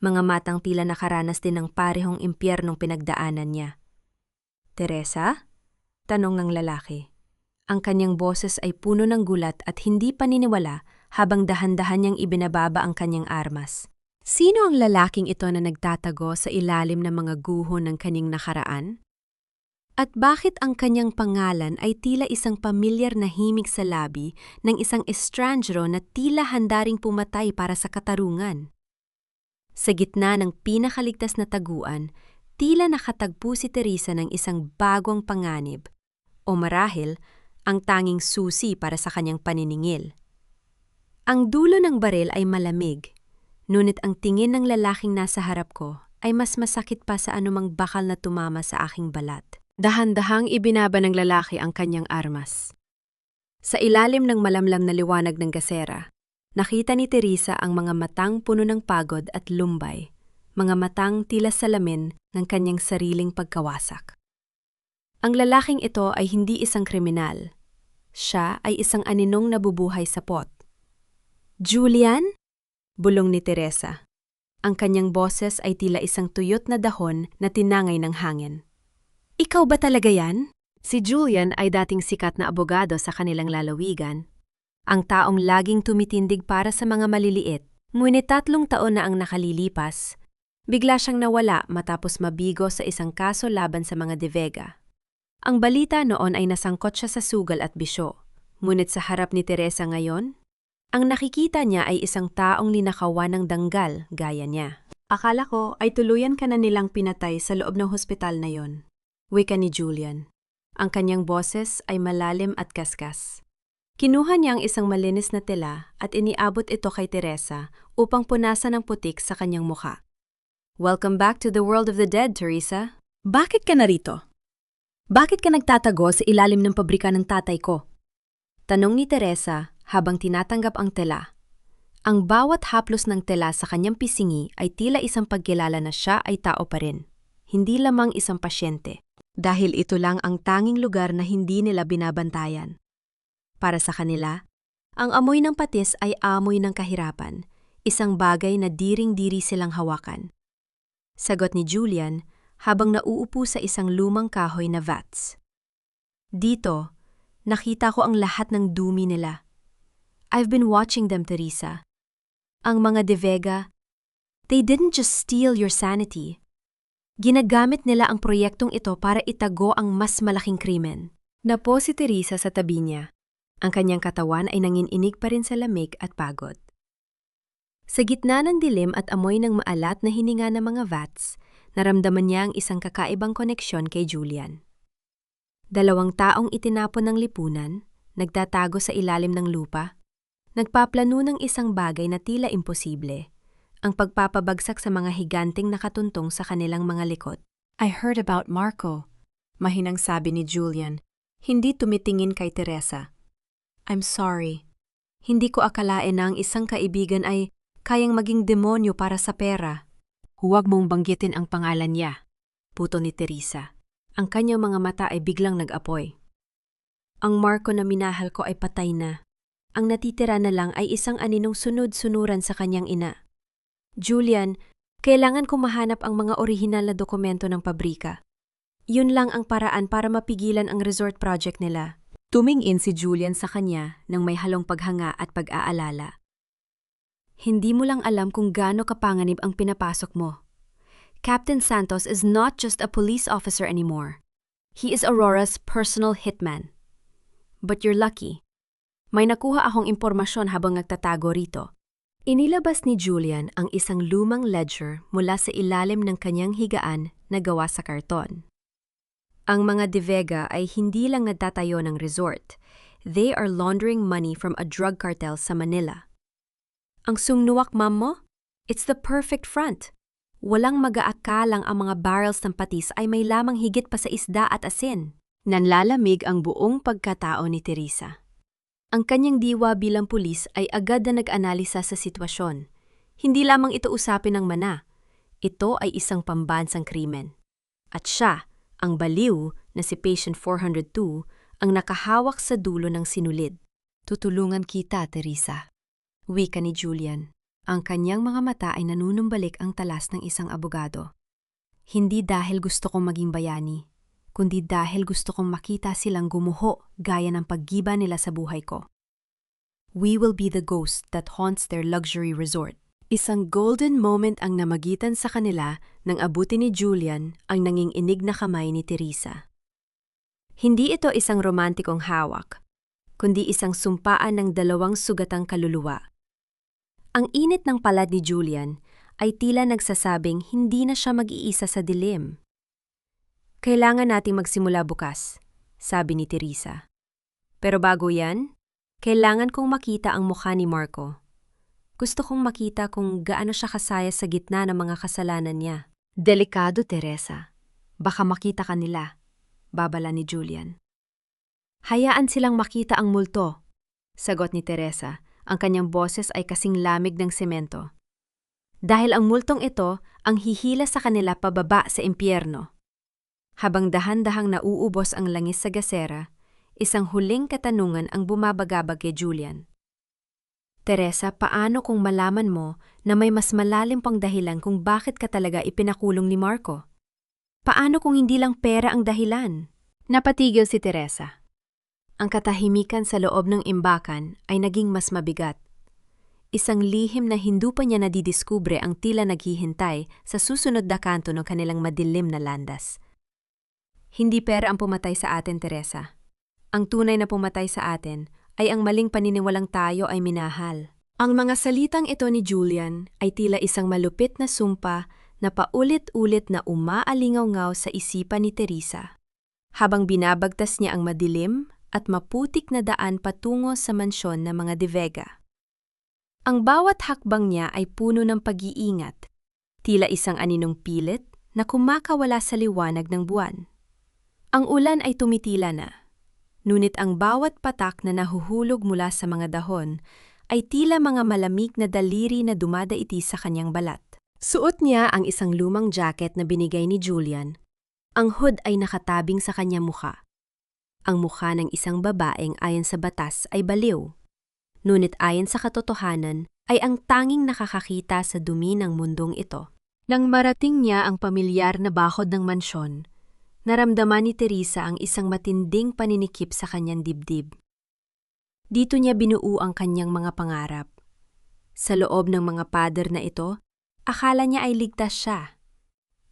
mga matang tila nakaranas din ng parehong impyernong pinagdaanan niya. Teresa? Tanong ng lalaki. Ang kanyang boses ay puno ng gulat at hindi paniniwala habang dahan-dahan niyang ibinababa ang kanyang armas. Sino ang lalaking ito na nagtatago sa ilalim ng mga guho ng kanyang nakaraan? At bakit ang kanyang pangalan ay tila isang pamilyar na himig sa labi ng isang estranjero na tila handaring pumatay para sa katarungan? Sa gitna ng pinakaligtas na taguan, tila nakatagpo si Teresa ng isang bagong panganib, o marahil ang tanging susi para sa kanyang paniningil. Ang dulo ng baril ay malamig, ngunit ang tingin ng lalaking nasa harap ko ay mas masakit pa sa anumang bakal na tumama sa aking balat. Dahan-dahang ibinaba ng lalaki ang kanyang armas. Sa ilalim ng malamlam na liwanag ng gasera, nakita ni Teresa ang mga matang puno ng pagod at lumbay, mga matang tila salamin ng kanyang sariling pagkawasak. Ang lalaking ito ay hindi isang kriminal. Siya ay isang aninong nabubuhay sa pot. Julian? Bulong ni Teresa. Ang kanyang boses ay tila isang tuyot na dahon na tinangay ng hangin. Ikaw ba talaga yan? Si Julian ay dating sikat na abogado sa kanilang lalawigan. Ang taong laging tumitindig para sa mga maliliit, ngunit 3 taon na ang nakalilipas, Bigla siyang nawala matapos mabigo sa isang kaso laban sa mga De Vega. Ang balita noon ay nasangkot siya sa sugal at bisyo. Ngunit sa harap ni Teresa ngayon, ang nakikita niya ay isang taong ninakawan ng danggal gaya niya. Akala ko ay tuluyan ka na nilang pinatay sa loob ng hospital na yon. Wika ni Julian. Ang kanyang boses ay malalim at kaskas. Kinuha niya ang isang malinis na tela at iniabot ito kay Teresa upang punasan ng putik sa kanyang mukha. Welcome back to the world of the dead, Teresa. Bakit ka narito? Bakit ka nagtatago sa ilalim ng pabrika ng tatay ko? Tanong ni Teresa habang tinatanggap ang tela. Ang bawat haplos ng tela sa kanyang pisingi ay tila isang pagkilala na siya ay tao pa rin, hindi lamang isang pasyente. Dahil ito lang ang tanging lugar na hindi nila binabantayan. Para sa kanila, ang amoy ng patis ay amoy ng kahirapan, isang bagay na diring-diri silang hawakan. Sagot ni Julian habang nauupo sa isang lumang kahoy na vats. Dito, nakita ko ang lahat ng dumi nila. I've been watching them, Teresa. Ang mga De Vega, they didn't just steal your sanity. Ginagamit nila ang proyektong ito para itago ang mas malaking krimen. Napo si Teresa sa tabi niya. Ang kanyang katawan ay nanginginig pa rin sa lamig at pagod. Sa gitna ng dilim at amoy ng maalat na hininga ng mga vats, naramdaman niya ang isang kakaibang koneksyon kay Julian. 2 taong itinapon ng lipunan, nagtatago sa ilalim ng lupa, nagpaplano ng isang bagay na tila imposible, ang pagpapabagsak sa mga higanting nakatuntong sa kanilang mga likod. I heard about Marco, mahinang sabi ni Julian, hindi tumitingin kay Teresa. I'm sorry. Hindi ko akalain na ang isang kaibigan ay kayang maging demonyo para sa pera. Huwag mong banggitin ang pangalan niya, puto ni Teresa. Ang kanyang mga mata ay biglang nag-apoy. Ang Marco na minahal ko ay patay na. Ang natitira na lang ay isang aninong sunod-sunuran sa kanyang ina. Julian, kailangan kong mahanap ang mga orihinal na dokumento ng pabrika. Yun lang ang paraan para mapigilan ang resort project nila. Tumingin si Julian sa kanya nang may halong paghanga at pag-aalala. Hindi mo lang alam kung gaano kapanganib ang pinapasok mo. Captain Santos is not just a police officer anymore. He is Aurora's personal hitman. But you're lucky. May nakuha akong impormasyon habang nagtatago rito. Inilabas ni Julian ang isang lumang ledger mula sa ilalim ng kanyang higaan na gawa sa karton. Ang mga De Vega ay hindi lang nagtatayo ng resort. They are laundering money from a drug cartel sa Manila. Ang sungnuwak, ma'am mo? It's the perfect front. Walang mag-aakalang ang mga barrels ng patis ay may lamang higit pa sa isda at asin. Nanlalamig ang buong pagkatao ni Teresa. Ang kanyang diwa bilang pulis ay agad na nag-analisa sa sitwasyon. Hindi lamang ito usapin ng mana. Ito ay isang pambansang krimen. At siya, ang baliw na si Patient 402, ang nakahawak sa dulo ng sinulid. Tutulungan kita, Teresa. Wika ni Julian. Ang kanyang mga mata ay nanunumbalik ang talas ng isang abogado. Hindi dahil gusto kong maging bayani, kundi dahil gusto kong makita silang gumuho gaya ng paggiba nila sa buhay ko. We will be the ghost that haunts their luxury resort. Isang golden moment ang namagitan sa kanila nang abutin ni Julian ang nanginginig na kamay ni Teresa. Hindi ito isang romantikong hawak, kundi isang sumpaan ng 2 sugatang kaluluwa. Ang init ng palad ni Julian ay tila nagsasabing hindi na siya mag-iisa sa dilim. Kailangan nating magsimula bukas, sabi ni Teresa. Pero bago yan, kailangan kong makita ang mukha ni Marco. Gusto kong makita kung gaano siya kasaya sa gitna ng mga kasalanan niya. Delikado, Teresa. Baka makita ka nila, babala ni Julian. Hayaan silang makita ang multo, sagot ni Teresa. Ang kanyang boses ay kasing lamig ng semento. Dahil ang multong ito ang hihila sa kanila pababa sa impyerno. Habang dahan-dahang nauubos ang langis sa gasera, isang huling katanungan ang bumabagabag kay Julian. Teresa, paano kung malaman mo na may mas malalim pang dahilan kung bakit ka talaga ipinakulong ni Marco? Paano kung hindi lang pera ang dahilan? Napatigil si Teresa. Ang katahimikan sa loob ng imbakan ay naging mas mabigat. isang lihim na hindi pa niya nadidiskubre ang tila naghihintay sa susunod na kanto ng kanilang madilim na landas. Hindi pera ang pumatay sa atin, Teresa. Ang tunay na pumatay sa atin ay ang maling paniniwalang tayo ay minahal. Ang mga salitang ito ni Julian ay tila isang malupit na sumpa na paulit-ulit na umaalingaw-ngaw sa isipan ni Teresa, habang binabagtas niya ang madilim at maputik na daan patungo sa mansyon ng mga De Vega. Ang bawat hakbang niya ay puno ng pag-iingat, tila isang aninong pilit na kumakawala sa liwanag ng buwan. Ang ulan ay tumitila na, ngunit ang bawat patak na nahuhulog mula sa mga dahon ay tila mga malamig na daliri na dumadaiti sa kanyang balat. Suot niya ang isang lumang jacket na binigay ni Julian. Ang hood ay nakatabing sa kanyang mukha. Ang mukha ng isang babaeng ayon sa batas ay baliw. Ngunit ayon sa katotohanan ay ang tanging nakakakita sa dumi ng mundong ito. Nang marating niya ang pamilyar na bakod ng mansyon, naramdaman ni Teresa ang isang matinding paninikip sa kanyang dibdib. Dito niya binuo ang kanyang mga pangarap. Sa loob ng mga pader na ito, akala niya ay ligtas siya.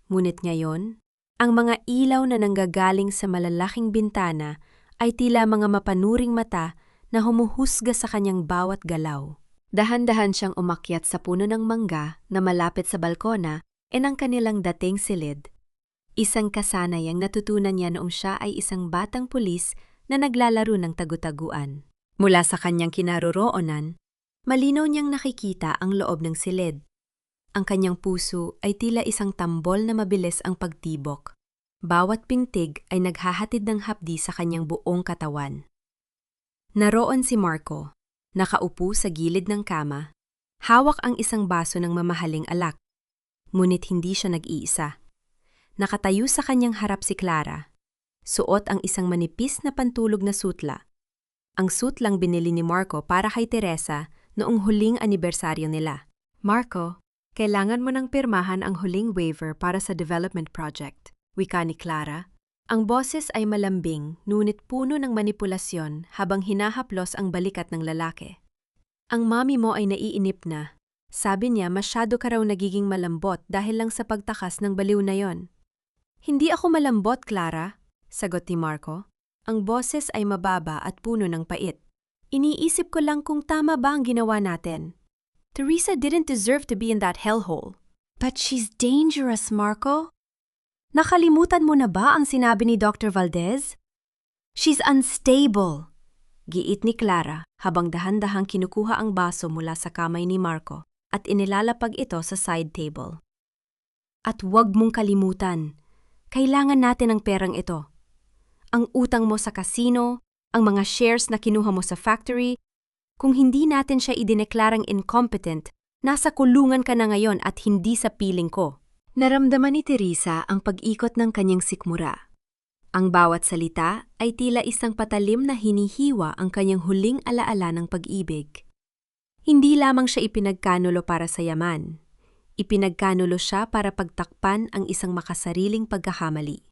Ngunit ngayon, ang mga ilaw na nanggagaling sa malalaking bintana ay tila mga mapanuring mata na humuhusga sa kanyang bawat galaw. Dahan-dahan siyang umakyat sa puno ng mangga na malapit sa balkona e ng kanilang dating silid. Isang kasanayang natutunan niya noong siya ay isang batang pulis na naglalaro ng tagu-taguan. Mula sa kanyang kinaroroonan, malinaw niyang nakikita ang loob ng silid. Ang kanyang puso ay tila isang tambol na mabilis ang pagtibok. Bawat pintig ay naghahatid ng hapdi sa kanyang buong katawan. Naroon si Marco, nakaupo sa gilid ng kama, hawak ang isang baso ng mamahaling alak. Ngunit hindi siya nag-iisa. Nakatayo sa kanyang harap si Clara. Suot ang isang manipis na pantulog na sutla. Ang sutlang binili ni Marco para kay Teresa noong huling anibersaryo nila. Marco, kailangan mo nang pirmahan ang huling waiver para sa development project, wika ni Clara. Ang boses ay malambing, ngunit puno ng manipulasyon habang hinahaplos ang balikat ng lalaki. Ang mami mo ay naiinip na. Sabi niya masyado ka raw nagiging malambot dahil lang sa pagtakas ng baliw na yon. Hindi ako malambot, Clara, sagot ni Marco. Ang boses ay mababa at puno ng pait. Iniisip ko lang kung tama ba ang ginawa natin. Teresa didn't deserve to be in that hellhole. But she's dangerous, Marco. Nakalimutan mo na ba ang sinabi ni Dr. Valdez? She's unstable, giit ni Clara habang dahan-dahang kinukuha ang baso mula sa kamay ni Marco at inilalapag ito sa side table. At huwag mong kalimutan, kailangan natin ang perang ito. Ang utang mo sa casino, ang mga shares na kinuha mo sa factory, kung hindi natin siya idineklarang incompetent, nasa kulungan ka na ngayon at hindi sa piling ko. Naramdaman ni Teresa ang pag-ikot ng kanyang sikmura. Ang bawat salita ay tila isang patalim na hinihiwa ang kanyang huling alaala ng pag-ibig. Hindi lamang siya ipinagkanulo para sa yaman. Ipinagkanulo siya para pagtakpan ang isang makasariling pagkakamali.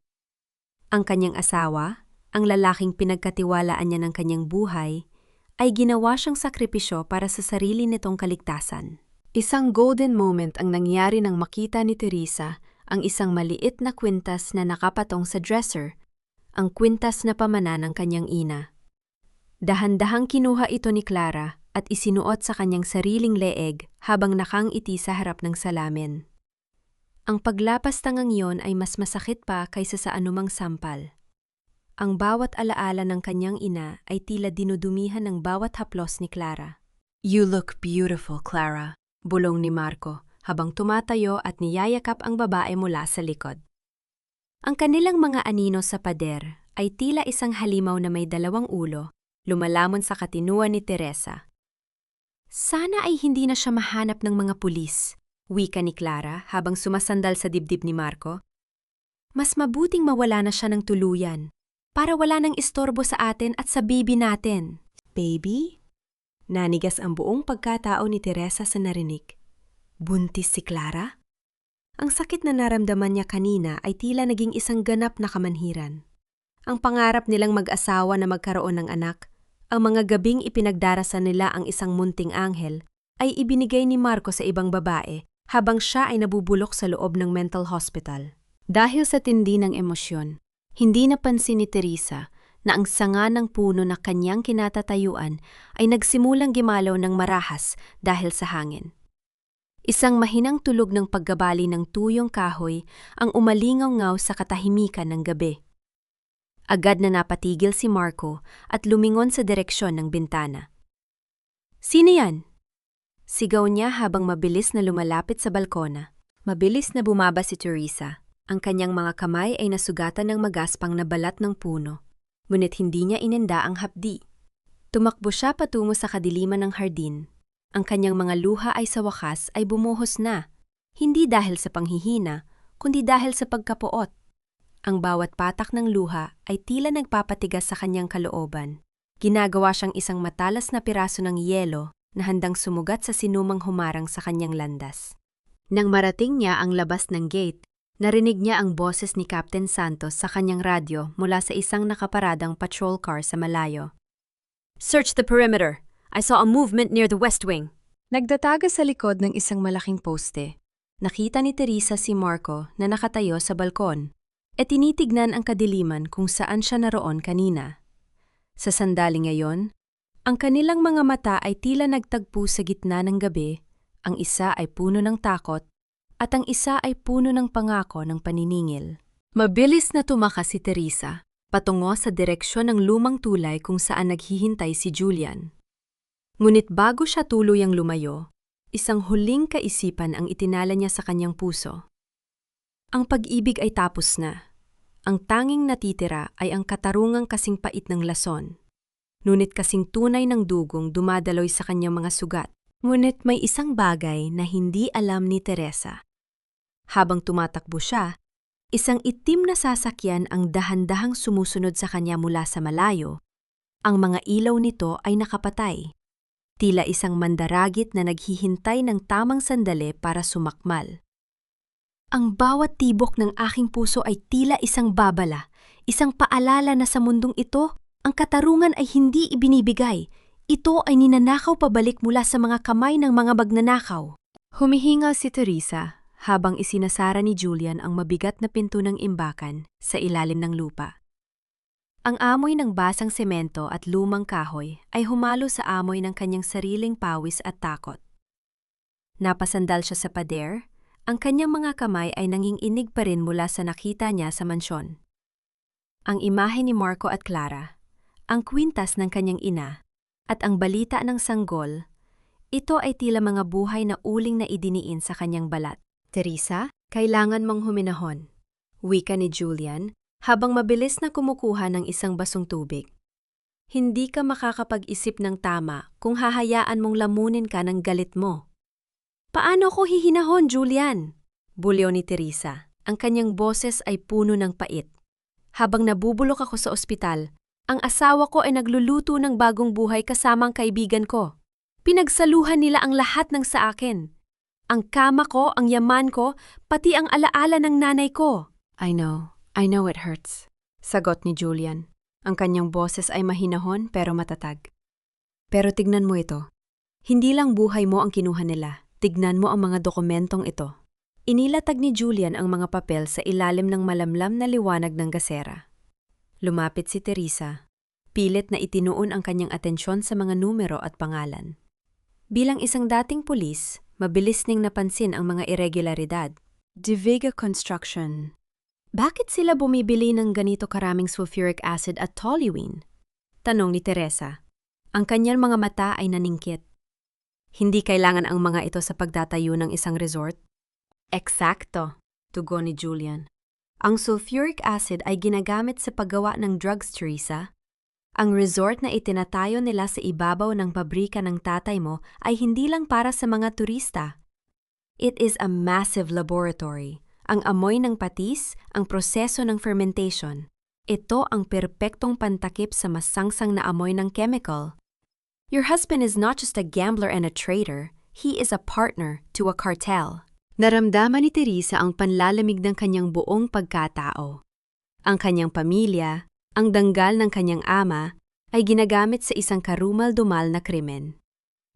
Ang kanyang asawa, ang lalaking pinagkatiwalaan niya ng kanyang buhay, ay ginawa siyang sakripisyo para sa sarili nitong kaligtasan. Isang golden moment ang nangyari nang makita ni Teresa ang isang maliit na kwintas na nakapatong sa dresser, ang kwintas na pamana ng kanyang ina. Dahan-dahang kinuha ito ni Clara at isinuot sa kanyang sariling leeg habang nakangiti sa harap ng salamin. Ang paglapas tangang iyon ay mas masakit pa kaysa sa anumang sampal. Ang bawat alaala ng kanyang ina ay tila dinudumihan ng bawat haplos ni Clara. "You look beautiful, Clara," bulong ni Marco habang tumatayo at niyayakap ang babae mula sa likod. Ang kanilang mga anino sa pader ay tila isang halimaw na may dalawang ulo, lumalamon sa katinuan ni Teresa. Sana ay hindi na siya mahanap ng mga pulis, wika ni Clara habang sumasandal sa dibdib ni Marco. Mas mabuting mawala na siya ng tuluyan, para wala nang istorbo sa atin at sa baby natin. Baby? Nanigas ang buong pagkatao ni Teresa sa narinig. Buntis si Clara? Ang sakit na naramdaman niya kanina ay tila naging isang ganap na kamanhiran. Ang pangarap nilang mag-asawa na magkaroon ng anak, ang mga gabing ipinagdarasan nila ang isang munting anghel, ay ibinigay ni Marco sa ibang babae habang siya ay nabubulok sa loob ng mental hospital. Dahil sa tindi ng emosyon, hindi napansin ni Teresa na ang sanga ng puno na kanyang kinatatayuan ay nagsimulang gimalaw ng marahas dahil sa hangin. Isang mahinang tulog ng paggabali ng tuyong kahoy ang umalingaw-ngaw sa katahimikan ng gabi. Agad na napatigil si Marco at lumingon sa direksyon ng bintana. "Sino yan?" Sigaw niya habang mabilis na lumalapit sa balkona. Mabilis na bumaba si Teresa. Ang kanyang mga kamay ay nasugatan ng magaspang na balat ng puno, ngunit hindi niya ininda ang hapdi. Tumakbo siya patungo sa kadiliman ng hardin. Ang kanyang mga luha ay sa wakas ay bumuhos na, hindi dahil sa panghihina, kundi dahil sa pagkapuot. Ang bawat patak ng luha ay tila nagpapatigas sa kanyang kalooban. Ginagawa siyang isang matalas na piraso ng yelo na handang sumugat sa sinumang humarang sa kanyang landas. Nang marating niya ang labas ng gate, narinig niya ang boses ni Captain Santos sa kanyang radyo mula sa isang nakaparadang patrol car sa malayo. "Search the perimeter! I saw a movement near the west wing." Nagtataga sa likod ng isang malaking poste. Nakita ni Teresa si Marco na nakatayo sa balkon at tinitignan ang kadiliman kung saan siya naroon kanina. Sa sandali ngayon, ang kanilang mga mata ay tila nagtagpo sa gitna ng gabi, ang isa ay puno ng takot at ang isa ay puno ng pangako ng paniningil. Mabilis na tumakas si Teresa patungo sa direksyon ng lumang tulay kung saan naghihintay si Julian. Ngunit bago siya tuluyang lumayo, isang huling kaisipan ang itinala niya sa kanyang puso. Ang pag-ibig ay tapos na. Ang tanging natitira ay ang katarungang kasing pait ng lason. Ngunit kasing tunay ng dugong dumadaloy sa kanyang mga sugat. Ngunit may isang bagay na hindi alam ni Teresa. Habang tumatakbo siya, isang itim na sasakyan ang dahan-dahang sumusunod sa kanya mula sa malayo. Ang mga ilaw nito ay nakapatay. Tila isang mandaragit na naghihintay ng tamang sandali para sumakmal. Ang bawat tibok ng aking puso ay tila isang babala, isang paalala na sa mundong ito, ang katarungan ay hindi ibinibigay. Ito ay ninanakaw pabalik mula sa mga kamay ng mga magnanakaw. Humihingal si Teresa habang isinasara ni Julian ang mabigat na pinto ng imbakan sa ilalim ng lupa. Ang amoy ng basang semento at lumang kahoy ay humalo sa amoy ng kanyang sariling pawis at takot. Napasandal siya sa pader, ang kanyang mga kamay ay nanginginig pa rin mula sa nakita niya sa mansyon. Ang imahe ni Marco at Clara, ang kwintas ng kanyang ina, at ang balita ng sanggol, ito ay tila mga buhay na uling na idiniin sa kanyang balat. "Teresa, kailangan mong huminahon," wika ni Julian, habang mabilis na kumukuha ng isang basong tubig. "Hindi ka makakapag-isip ng tama kung hahayaan mong lamunin ka ng galit mo." "Paano ko hihinahon, Julian?" bulyo ni Teresa. Ang kanyang boses ay puno ng pait. "Habang nabubulok ako sa ospital, ang asawa ko ay nagluluto ng bagong buhay kasama ang kaibigan ko. Pinagsaluhan nila ang lahat ng sa akin. Ang kama ko, ang yaman ko, pati ang alaala ng nanay ko." I know it hurts," sagot ni Julian. Ang kanyang boses ay mahinahon pero matatag. "Pero tignan mo ito. Hindi lang buhay mo ang kinuha nila. Tignan mo ang mga dokumentong ito." Inilatag ni Julian ang mga papel sa ilalim ng malamlam na liwanag ng gasera. Lumapit si Teresa. Pilit na itinuon ang kanyang atensyon sa mga numero at pangalan. Bilang isang dating pulis, mabilis ning napansin ang mga irregularidad. De Vega Construction. Bakit sila bumibili ng ganito karaming sulfuric acid at toluene? Tanong ni Teresa. Ang kanyang mga mata ay naningkit. Hindi kailangan ang mga ito sa pagtatayo ng isang resort? Eksakto, tugon ni Julian. Ang sulfuric acid ay ginagamit sa paggawa ng drugs, Teresa. Ang resort na itinatayo nila sa ibabaw ng pabrika ng tatay mo ay hindi lang para sa mga turista. It is a massive laboratory. Ang amoy ng patis, ang proseso ng fermentation. Ito ang perpektong pantakip sa masangsang na amoy ng chemical. Your husband is not just a gambler and a traitor, he is a partner to a cartel. Naramdaman ni Teresa ang panlalamig ng kanyang buong pagkatao. Ang kanyang pamilya, ang danggal ng kanyang ama, ay ginagamit sa isang karumal-dumal na krimen.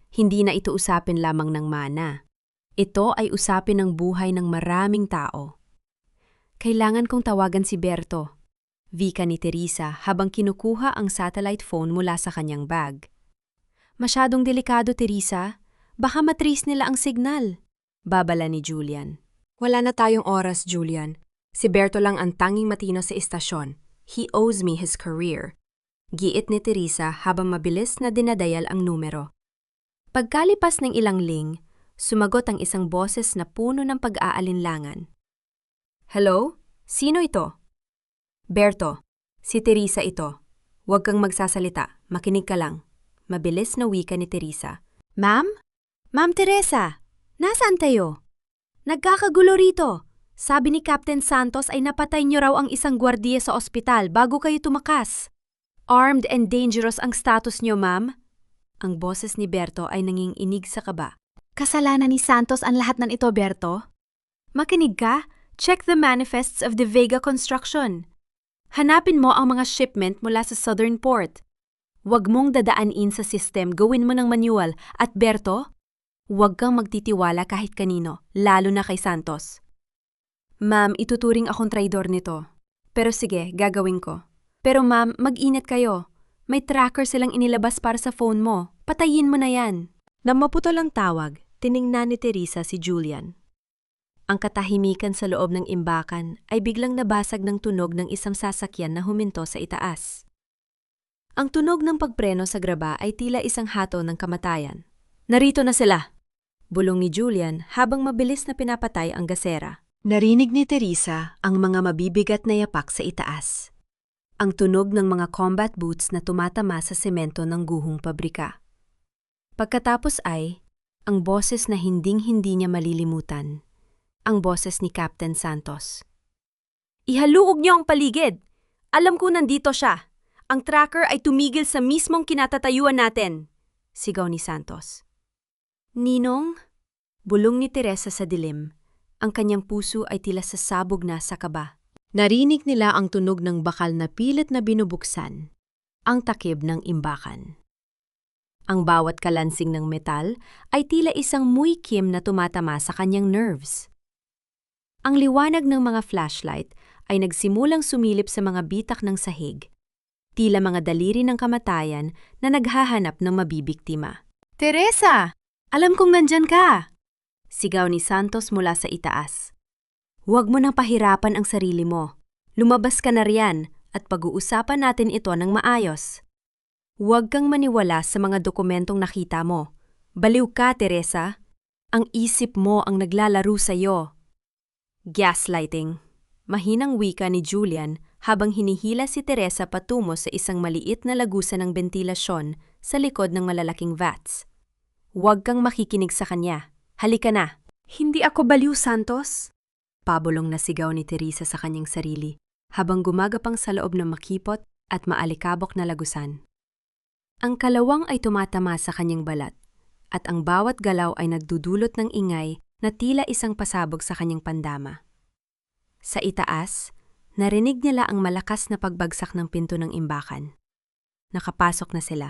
Hindi na ito usapin lamang ng mana. Ito ay usapin ng buhay ng maraming tao. Kailangan kong tawagan si Berto, vika ni Teresa habang kinukuha ang satellite phone mula sa kanyang bag. Masyadong delikado, Teresa. Baka matrace nila ang signal. Babala ni Julian. Wala na tayong oras, Julian. Si Berto lang ang tanging matino sa istasyon. He owes me his career. Giit ni Teresa habang mabilis na dinadayal ang numero. Pagkalipas ng ilang ling, sumagot ang isang boses na puno ng pag-aalinlangan. Hello? Sino ito? Berto, si Teresa ito. Huwag kang magsasalita, makinig ka lang. Mabilis na wika ni Teresa. Ma'am? Ma'am Teresa, nasaan tayo? Nagkakagulo rito. Sabi ni Captain Santos ay napatay niyo raw ang isang gwardiya sa ospital bago kayo tumakas. Armed and dangerous ang status niyo, ma'am. Ang boses ni Berto ay nanginginig sa kaba. Kasalanan ni Santos ang lahat ng ito, Berto. Makinig ka, check the manifests of the Vega Construction. Hanapin mo ang mga shipment mula sa Southern Port. Huwag mong dadaanin sa system, gawin mo ng manual. At Berto, huwag kang magtitiwala kahit kanino, lalo na kay Santos. Ma'am, ituturing akong traidor nito. Pero sige, gagawin ko. Pero ma'am, mag-init kayo. May tracker silang inilabas para sa phone mo. Patayin mo na yan. Nang maputol ang tawag, tiningnan ni Teresa si Julian. Ang katahimikan sa loob ng imbakan ay biglang nabasag ng tunog ng isang sasakyan na huminto sa itaas. Ang tunog ng pagpreno sa graba ay tila isang hato ng kamatayan. Narito na sila! Bulong ni Julian habang mabilis na pinapatay ang gasera. Narinig ni Teresa ang mga mabibigat na yapak sa itaas. Ang tunog ng mga combat boots na tumatama sa semento ng guhong pabrika. Pagkatapos ay, ang boses na hinding-hindi niya malilimutan. Ang boses ni Captain Santos. Ihaluog niyo ang paligid! Alam ko nandito siya! Ang tracker ay tumigil sa mismong kinatatayuan natin! Sigaw ni Santos. Ninong? Bulong ni Teresa sa dilim. Ang kanyang puso ay tila sasabog na sa kaba. Narinig nila ang tunog ng bakal na pilit na binubuksan. Ang takib ng imbakan. Ang bawat kalansing ng metal ay tila isang muikim na tumatama sa kanyang nerves. Ang liwanag ng mga flashlight ay nagsimulang sumilip sa mga bitak ng sahig. Tila mga daliri ng kamatayan na naghahanap ng mabibiktima. Teresa! Alam kong nandyan ka! Sigaw ni Santos mula sa itaas. Huwag mo nang pahirapan ang sarili mo. Lumabas ka na riyan at pag-uusapan natin ito ng maayos. Huwag kang maniwala sa mga dokumentong nakita mo. Baliw ka, Teresa. Ang isip mo ang naglalaro sa'yo. Gaslighting. Mahinang wika ni Julian habang hinihila si Teresa patungo sa isang maliit na lagusan ng bentilasyon sa likod ng malalaking vats. Huwag kang makikinig sa kanya. Halika na. Hindi ako baliw, Santos. Pabulong na sigaw ni Teresa sa kanyang sarili habang gumagapang sa loob ng makipot at maalikabok na lagusan. Ang kalawang ay tumatama sa kanyang balat at ang bawat galaw ay nagdudulot ng ingay na tila isang pasabog sa kanyang pandama. Sa itaas, narinig nila ang malakas na pagbagsak ng pinto ng imbakan. Nakapasok na sila.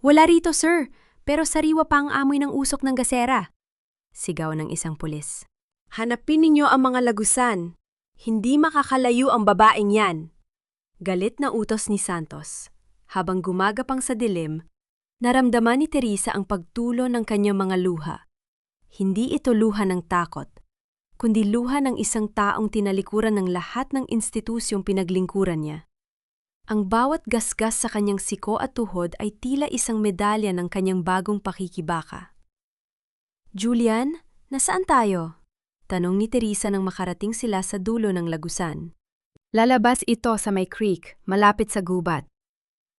Wala rito, sir, pero sariwa pa ang amoy ng usok ng gasera. Sigaw ng isang pulis. Hanapin ninyo ang mga lagusan. Hindi makakalayo ang babaeng yan. Galit na utos ni Santos. Habang gumagapang sa dilim, naramdaman ni Teresa ang pagtulo ng kanyang mga luha. Hindi ito luha ng takot, kundi luha ng isang taong tinalikuran ng lahat ng institusyong pinaglingkuran niya. Ang bawat gasgas sa kanyang siko at tuhod ay tila isang medalya ng kanyang bagong pakikibaka. Julian, nasaan tayo? Tanong ni Teresa nang makarating sila sa dulo ng lagusan. Lalabas ito sa may creek, malapit sa gubat.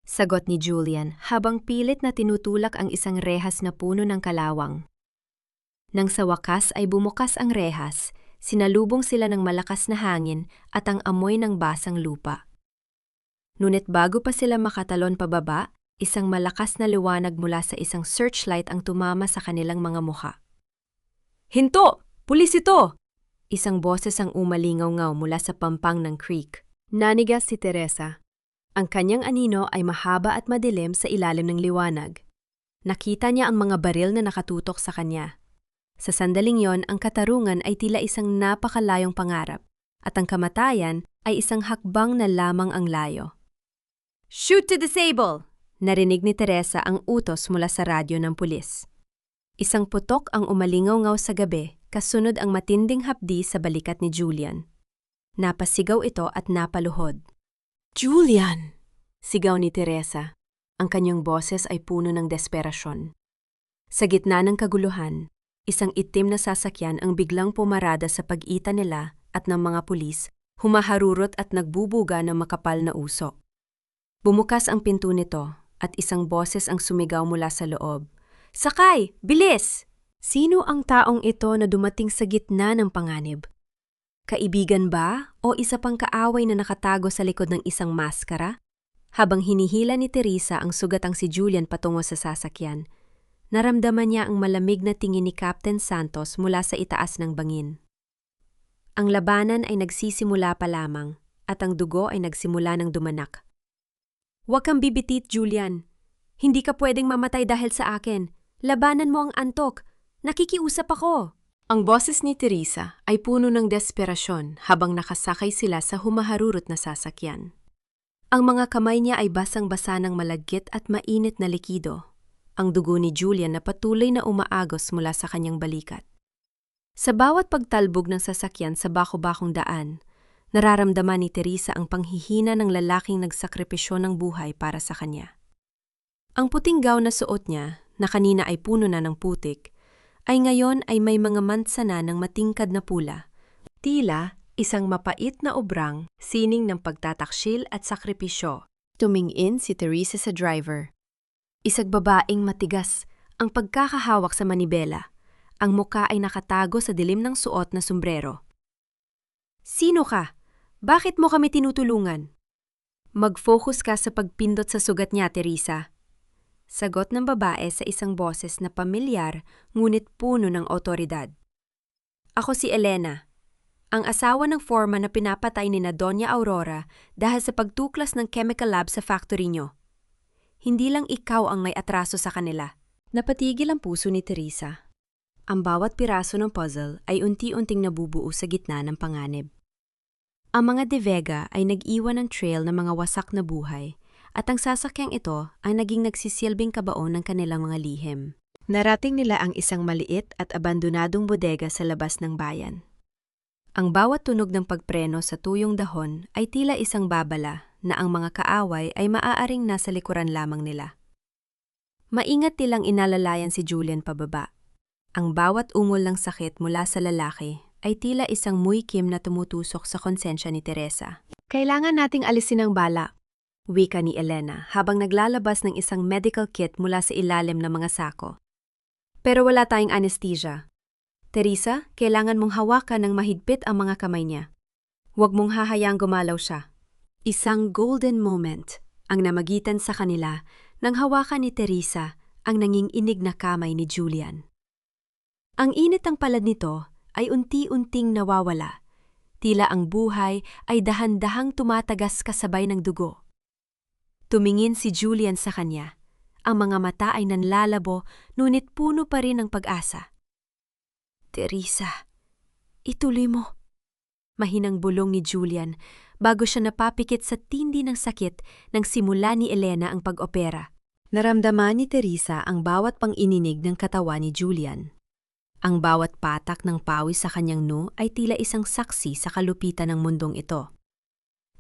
Sagot ni Julian habang pilit na tinutulak ang isang rehas na puno ng kalawang. Nang sa wakas ay bumukas ang rehas, sinalubong sila ng malakas na hangin at ang amoy ng basang lupa. Ngunit bago pa sila makatalon pababa, isang malakas na liwanag mula sa isang searchlight ang tumama sa kanilang mga mukha. Hinto! Pulis ito! Isang boses ang umalingaw-ngaw mula sa pampang ng creek. Nanigas si Teresa. Ang kanyang anino ay mahaba at madilim sa ilalim ng liwanag. Nakita niya ang mga baril na nakatutok sa kanya. Sa sandaling yon, ang katarungan ay tila isang napakalayong pangarap at ang kamatayan ay isang hakbang na lamang ang layo. Shoot to disable! Narinig ni Teresa ang utos mula sa radyo ng pulis. Isang putok ang umalingaw-ngaw sa gabi, kasunod ang matinding hapdi sa balikat ni Julian. Napasigaw ito at napaluhod. "Julian!" Sigaw ni Teresa. Ang kanyang boses ay puno ng desperasyon. Sa gitna ng kaguluhan, isang itim na sasakyan ang biglang pumarada sa pagitan nila at ng mga pulis, humaharurot at nagbubuga ng makapal na usok. Bumukas ang pinto nito at isang boses ang sumigaw mula sa loob. "Sakay! Bilis!" Sino ang taong ito na dumating sa gitna ng panganib? Kaibigan ba o isa pang kaaway na nakatago sa likod ng isang maskara? Habang hinihila ni Teresa ang sugatang si Julian patungo sa sasakyan, naramdaman niya ang malamig na tingin ni Captain Santos mula sa itaas ng bangin. Ang labanan ay nagsisimula pa lamang at ang dugo ay nagsimula ng dumanak. "Huwag kang bibitit, Julian. Hindi ka pwedeng mamatay dahil sa akin. Labanan mo ang antok. Nakikiusap ako." Ang boses ni Teresa ay puno ng desperasyon habang nakasakay sila sa humaharurot na sasakyan. Ang mga kamay niya ay basang-basa ng malagkit at mainit na likido. Ang dugo ni Julian na patuloy na umaagos mula sa kanyang balikat. Sa bawat pagtalbog ng sasakyan sa bako-bakong daan, nararamdaman ni Teresa ang panghihina ng lalaking nagsakripisyo ng buhay para sa kanya. Ang puting gown na suot niya, na kanina ay puno na ng putik, ay ngayon ay may mga mansa na ng matingkad na pula. Tila isang mapait na obrang, sining ng pagtataksil at sakripisyo. Tumingin si Teresa sa driver. Isang babaeng matigas, ang pagkakahawak sa manibela. Ang muka ay nakatago sa dilim ng suot na sombrero. "Sino ka? Bakit mo kami tinutulungan?" "Mag-focus ka sa pagpindot sa sugat niya, Teresa." Sagot ng babae sa isang boses na pamilyar ngunit puno ng otoridad. "Ako si Elena, ang asawa ng foreman na pinapatay ni na Doña Aurora dahil sa pagtuklas ng chemical lab sa factory niyo. Hindi lang ikaw ang may atraso sa kanila." Napatigil ang puso ni Teresa. Ang bawat piraso ng puzzle ay unti-unting nabubuo sa gitna ng panganib. Ang mga De Vega ay nag-iwan ng trail ng mga wasak na buhay at ang sasakyang ito ay naging nagsisilbing kabaon ng kanilang mga lihim. Narating nila ang isang maliit at abandonadong bodega sa labas ng bayan. Ang bawat tunog ng pagpreno sa tuyong dahon ay tila isang babala na ang mga kaaway ay maaaring nasa likuran lamang nila. Maingat nilang inalalayan si Julian pababa. Ang bawat ungol ng sakit mula sa lalaki ay tila isang muikim na tumutusok sa konsensya ni Teresa. "Kailangan nating alisin ang bala," wika ni Elena habang naglalabas ng isang medical kit mula sa ilalim ng mga sako. "Pero wala tayong anesthesia. Teresa, kailangan mong hawakan ng mahigpit ang mga kamay niya. Huwag mong hahayaang gumalaw siya." Isang golden moment ang namagitan sa kanila nang hawakan ni Teresa ang nanginginig na kamay ni Julian. Ang init ng palad nito ay unti-unting nawawala. Tila ang buhay ay dahan-dahang tumatagas kasabay ng dugo. Tumingin si Julian sa kanya. Ang mga mata ay nanlalabo, ngunit puno pa rin ng pag-asa. "Teresa, ituloy mo." Mahinang bulong ni Julian bago siya napapikit sa tindi ng sakit nang simula ni Elena ang pag-opera. Naramdaman ni Teresa ang bawat pang-ininig ng katawan ni Julian. Ang bawat patak ng pawis sa kanyang noo ay tila isang saksi sa kalupitan ng mundong ito.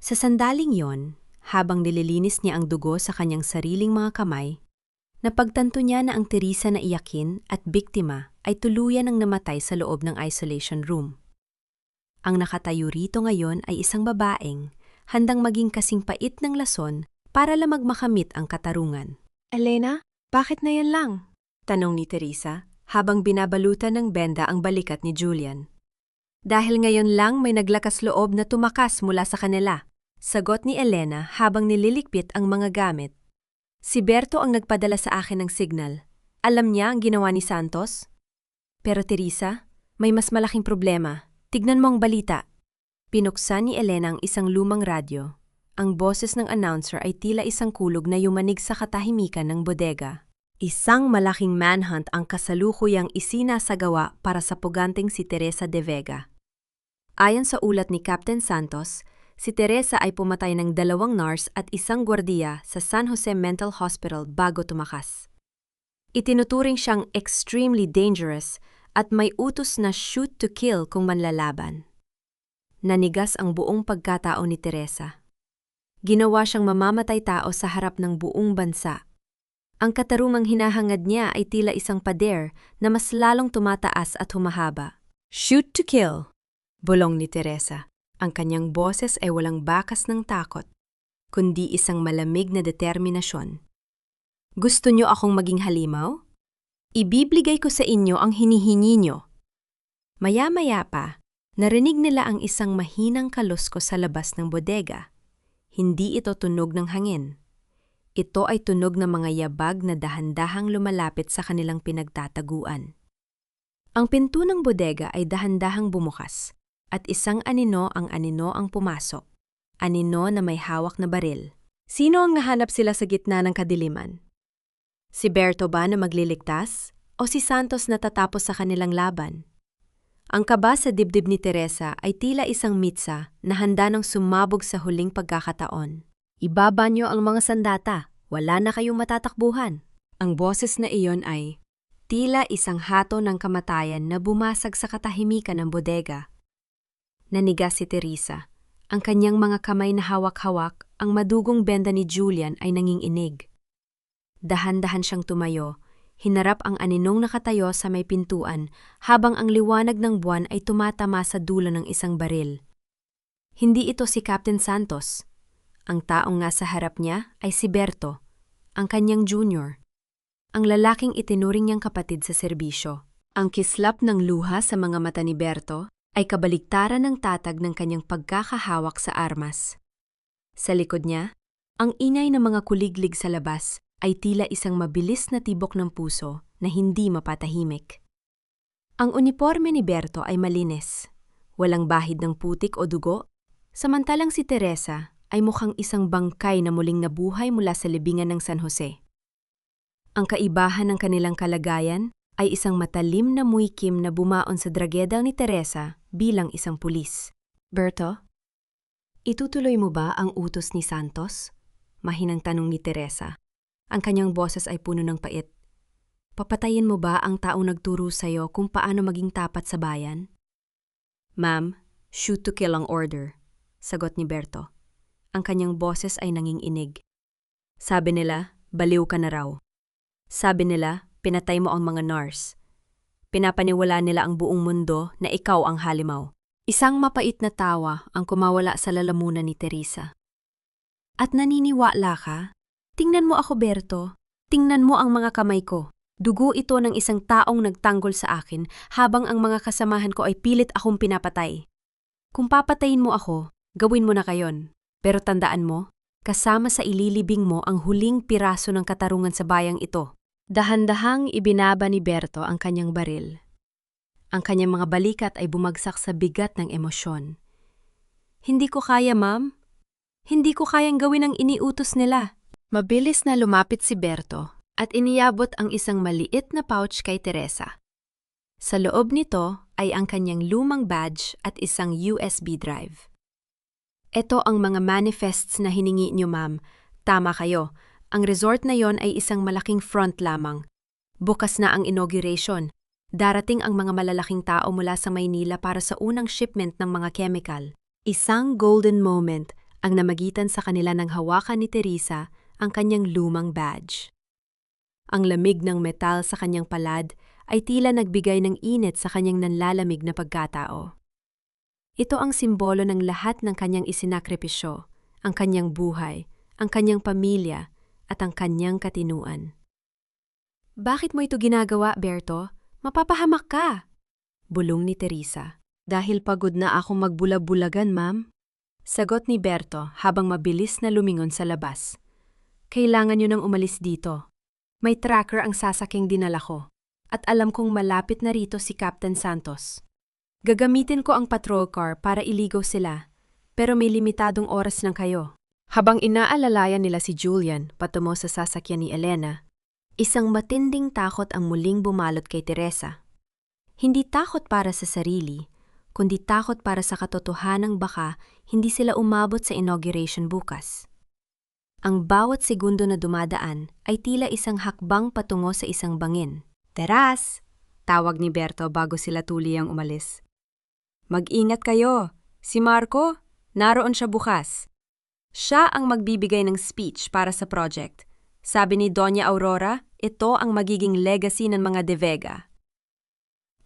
Sa sandaling yon, habang nililinis niya ang dugo sa kanyang sariling mga kamay, napagtanto niya na ang Teresa na iyakin at biktima ay tuluyan ng namatay sa loob ng isolation room. Ang nakatayo rito ngayon ay isang babaeng handang maging kasing pait ng lason para lamang makamit ang katarungan. "Elena, bakit na yan lang?" tanong ni Teresa habang binabalutan ng benda ang balikat ni Julian. "Dahil ngayon lang may naglakas loob na tumakas mula sa kanila," sagot ni Elena habang nililikpit ang mga gamit. "Si Berto ang nagpadala sa akin ng signal. Alam niya ang ginawa ni Santos?" "Pero Teresa, may mas malaking problema. Tignan mo ang balita." Pinuksan ni Elena ang isang lumang radyo. Ang boses ng announcer ay tila isang kulog na yumanig sa katahimikan ng bodega. Isang malaking manhunt ang kasalukuyang isinasagawa para sa puganteng si Teresa de Vega. Ayon sa ulat ni Captain Santos, si Teresa ay pumatay ng 2 nurse at 1 gwardiya sa San Jose Mental Hospital bago tumakas. Itinuturing siyang extremely dangerous at may utos na shoot to kill kung manlalaban. Nanigas ang buong pagkatao ni Teresa. Ginawa siyang mamamatay tao sa harap ng buong bansa. Ang katarungang hinahangad niya ay tila isang pader na mas lalong tumataas at humahaba. Shoot to kill, bulong ni Teresa. Ang kanyang boses ay walang bakas ng takot, kundi isang malamig na determinasyon. Gusto niyo akong maging halimaw? Ibibigay ko sa inyo ang hinihingi niyo. Maya-maya pa, narinig nila ang isang mahinang kaluskos sa labas ng bodega. Hindi ito tunog ng hangin. Ito ay tunog ng mga yabag na dahan-dahang lumalapit sa kanilang pinagtataguan. Ang pinto ng bodega ay dahan-dahang bumukas, at isang anino ang pumasok. Anino na may hawak na baril. Sino ang nahanap sila sa gitna ng kadiliman? Si Berto ba na magliligtas? O si Santos na tatapos sa kanilang laban? Ang kaba sa dibdib ni Teresa ay tila isang mitsa na handa nang sumabog sa huling pagkakataon. Ibaba niyo ang mga sandata, wala na kayong matatakbuhan. Ang boses na iyon ay tila isang hato ng kamatayan na bumasag sa katahimikan ng bodega. Nanigas si Teresa. Ang kanyang mga kamay na hawak-hawak, ang madugong benda ni Julian ay nanginginig. Dahan-dahan siyang tumayo, hinarap ang aninong nakatayo sa may pintuan habang ang liwanag ng buwan ay tumatama sa dulo ng isang baril. Hindi ito si Captain Santos. Ang taong nga sa harap niya ay si Berto, ang kanyang junior. Ang lalaking itinuring niyang kapatid sa serbisyo. Ang kislap ng luha sa mga mata ni Berto ay kabaligtaran ng tatag ng kanyang pagkakahawak sa armas. Sa likod niya, ang ingay ng mga kuliglig sa labas ay tila isang mabilis na tibok ng puso na hindi mapatahimik. Ang uniforme ni Berto ay malinis, walang bahid ng putik o dugo, samantalang si Teresa ay mukhang isang bangkay na muling nabuhay mula sa libingan ng San Jose. Ang kaibahan ng kanilang kalagayan ay isang matalim na muikim na bumaon sa dragedang ni Teresa bilang isang pulis. Berto, itutuloy mo ba ang utos ni Santos? Mahinang tanong ni Teresa. Ang kanyang boses ay puno ng pait. Papatayin mo ba ang taong nagturo sa'yo kung paano maging tapat sa bayan? Ma'am, shoot to kill ang order, sagot ni Berto. Ang kanyang boses ay nanginginig. Sabi nila, baliw ka na raw. Sabi nila, pinatay mo ang mga nurse. Pinapaniwala nila ang buong mundo na ikaw ang halimaw. Isang mapait na tawa ang kumawala sa lalamunan ni Teresa. At naniniwala ka? Tingnan mo ako, Berto. Tingnan mo ang mga kamay ko. Dugo ito ng isang taong nagtanggol sa akin habang ang mga kasamahan ko ay pilit akong pinapatay. Kung papatayin mo ako, gawin mo na kayon. Pero tandaan mo, kasama sa ililibing mo ang huling piraso ng katarungan sa bayang ito. Dahan-dahang ibinaba ni Berto ang kanyang baril. Ang kanyang mga balikat ay bumagsak sa bigat ng emosyon. Hindi ko kaya, ma'am. Hindi ko kayang gawin ang iniutos nila. Mabilis na lumapit si Berto at iniyabot ang isang maliit na pouch kay Teresa. Sa loob nito ay ang kanyang lumang badge at isang USB drive. Ito ang mga manifests na hiningi niyo, ma'am. Tama kayo. Ang resort na yon ay isang malaking front lamang. Bukas na ang inauguration. Darating ang mga malalaking tao mula sa Maynila para sa unang shipment ng mga chemical. Isang golden moment ang namagitan sa kanila ng hawakan ni Teresa ang kanyang lumang badge. Ang lamig ng metal sa kanyang palad ay tila nagbigay ng init sa kanyang nanlalamig na pagkatao. Ito ang simbolo ng lahat ng kanyang isinakripisyo, ang kanyang buhay, ang kanyang pamilya, at ang kanyang katinuan. Bakit mo ito ginagawa, Berto? Mapapahamak ka! Bulong ni Teresa. Dahil pagod na akong magbulag-bulagan, ma'am. Sagot ni Berto habang mabilis na lumingon sa labas. Kailangan niyo nang umalis dito. May tracker ang sasaking dinala ko, at alam kong malapit na rito si Captain Santos. Gagamitin ko ang patrol car para iligaw sila, pero may limitadong oras lang kayo. Habang inaalalayan nila si Julian patungo sa sasakyan ni Elena, Isang matinding takot ang muling bumalot kay Teresa. Hindi takot para sa sarili, kundi takot para sa katotohanang baka hindi sila umabot sa inauguration bukas. Ang bawat segundo na dumadaan ay tila isang hakbang patungo sa isang bangin. Teras! Tawag ni Berto bago sila tuliyang umalis. Mag-ingat kayo! Si Marco, naroon siya bukas. Siya ang magbibigay ng speech para sa project. Sabi ni Doña Aurora, ito ang magiging legacy ng mga De Vega.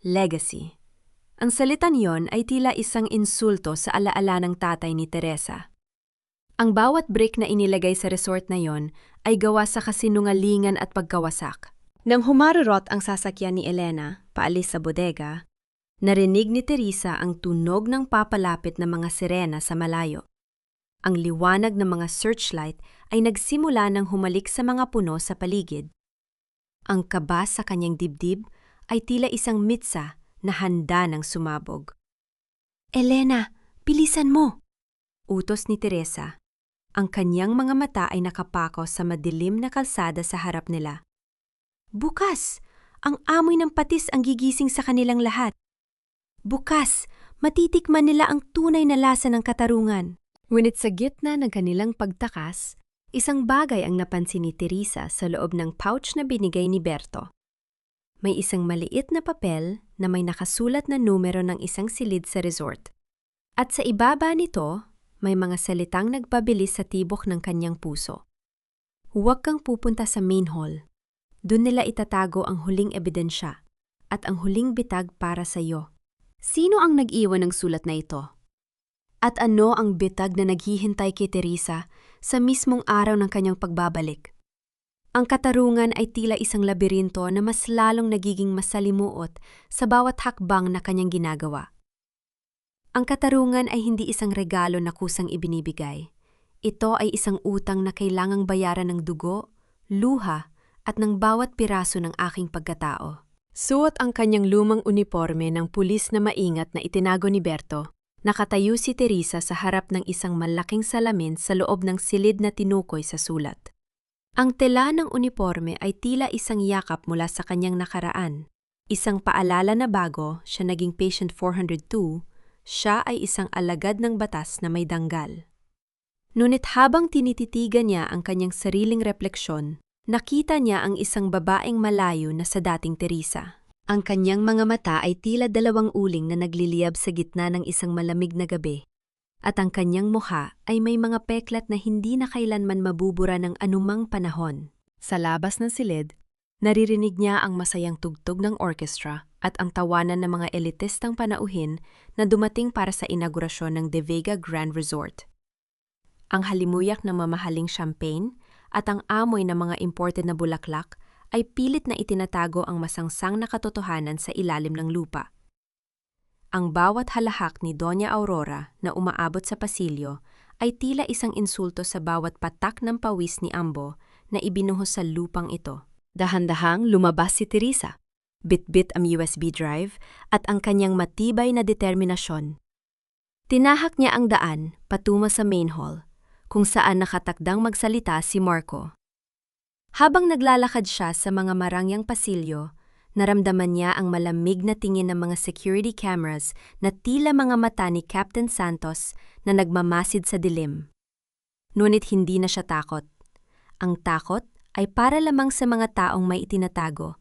Legacy. Ang salitan yon ay tila isang insulto sa alaala ng tatay ni Teresa. Ang bawat brick na inilagay sa resort na yon ay gawa sa kasinungalingan at pagkawasak. Nang humarurot ang sasakyan ni Elena, paalis sa bodega, narinig ni Teresa ang tunog ng papalapit na mga sirena sa malayo. Ang liwanag ng mga searchlight ay nagsimula ng humalik sa mga puno sa paligid. Ang kaba sa kanyang dibdib ay tila isang mitsa na handa ng sumabog. Elena, bilisan mo! Utos ni Teresa. Ang kanyang mga mata ay nakapako sa madilim na kalsada sa harap nila. Bukas! Ang amoy ng patis ang gigising sa kanilang lahat. Bukas! Matitikman nila ang tunay na lasa ng katarungan. Ngunit sa gitna ng kanilang pagtakas, isang bagay ang napansin ni Teresa sa loob ng pouch na binigay ni Berto. May isang maliit na papel na may nakasulat na numero ng isang silid sa resort. At sa ibaba nito, may mga salitang nagpabilis sa tibok ng kanyang puso. Huwag kang pupunta sa main hall. Doon nila itatago ang huling ebidensya at ang huling bitag para sa iyo. Sino ang nag-iwan ng sulat na ito? At ano ang bitag na naghihintay kay Teresa sa mismong araw ng kanyang pagbabalik? Ang katarungan ay tila isang labirinto na mas lalong nagiging masalimuot sa bawat hakbang na kanyang ginagawa. Ang katarungan ay hindi isang regalo na kusang ibinibigay. Ito ay isang utang na kailangang bayaran ng dugo, luha, at ng bawat piraso ng aking pagkatao. Suot ang kanyang lumang uniforme ng pulis na maingat na itinago ni Berto. Nakatayo si Teresa sa harap ng isang malaking salamin sa loob ng silid na tinukoy sa sulat. Ang tela ng uniforme ay tila isang yakap mula sa kanyang nakaraan. Isang paalala na bago siya naging patient 402, siya ay isang alagad ng batas na may danggal. Ngunit habang tinititigan niya ang kanyang sariling refleksyon, nakita niya ang isang babaeng malayo na sa dating Teresa. Ang kanyang mga mata ay tila dalawang uling na nagliliyab sa gitna ng isang malamig na gabi. At ang kanyang mukha ay may mga peklat na hindi na kailanman mabubura ng anumang panahon. Sa labas ng silid, naririnig niya ang masayang tugtog ng orchestra at ang tawanan ng mga elitistang panauhin na dumating para sa inaugurasyon ng De Vega Grand Resort. Ang halimuyak ng mamahaling champagne at ang amoy ng mga imported na bulaklak ay pilit na itinatago ang masangsang na katotohanan sa ilalim ng lupa. Ang bawat halahak ni Doña Aurora na umaabot sa pasilyo ay tila isang insulto sa bawat patak ng pawis ni Ambo na ibinuhos sa lupang ito. Dahan-dahang lumabas si Teresa, bit-bit ang USB drive at ang kanyang matibay na determinasyon. Tinahak niya ang daan patungo sa main hall, kung saan nakatakdang magsalita si Marco. Habang naglalakad siya sa mga marangyang pasilyo, naramdaman niya ang malamig na tingin ng mga security cameras na tila mga mata ni Captain Santos na nagmamasid sa dilim. Ngunit hindi na siya takot. Ang takot ay para lamang sa mga taong may itinatago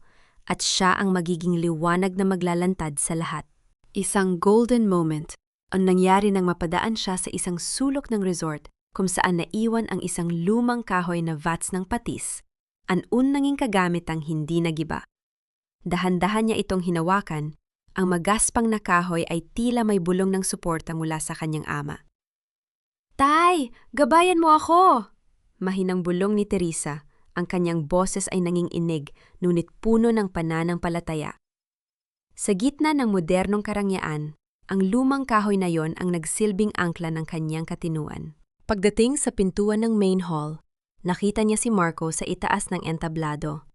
at siya ang magiging liwanag na maglalantad sa lahat. Isang golden moment ang nangyari nang mapadaan siya sa isang sulok ng resort kung saan naiwan ang isang lumang kahoy na vats ng patis, ang nanging kagamitang hindi nagiba. Dahan-dahan niya itong hinawakan, ang magaspang na kahoy ay tila may bulong ng suporta mula sa kanyang ama. Tay, gabayan mo ako! Mahinang bulong ni Teresa, ang kanyang boses ay nanging inig, ngunit puno ng pananampalataya. Sa gitna ng modernong karangyaan, ang lumang kahoy na yon ang nagsilbing angkla ng kanyang katinuan. Pagdating sa pintuan ng main hall, nakita niya si Marco sa itaas ng entablado.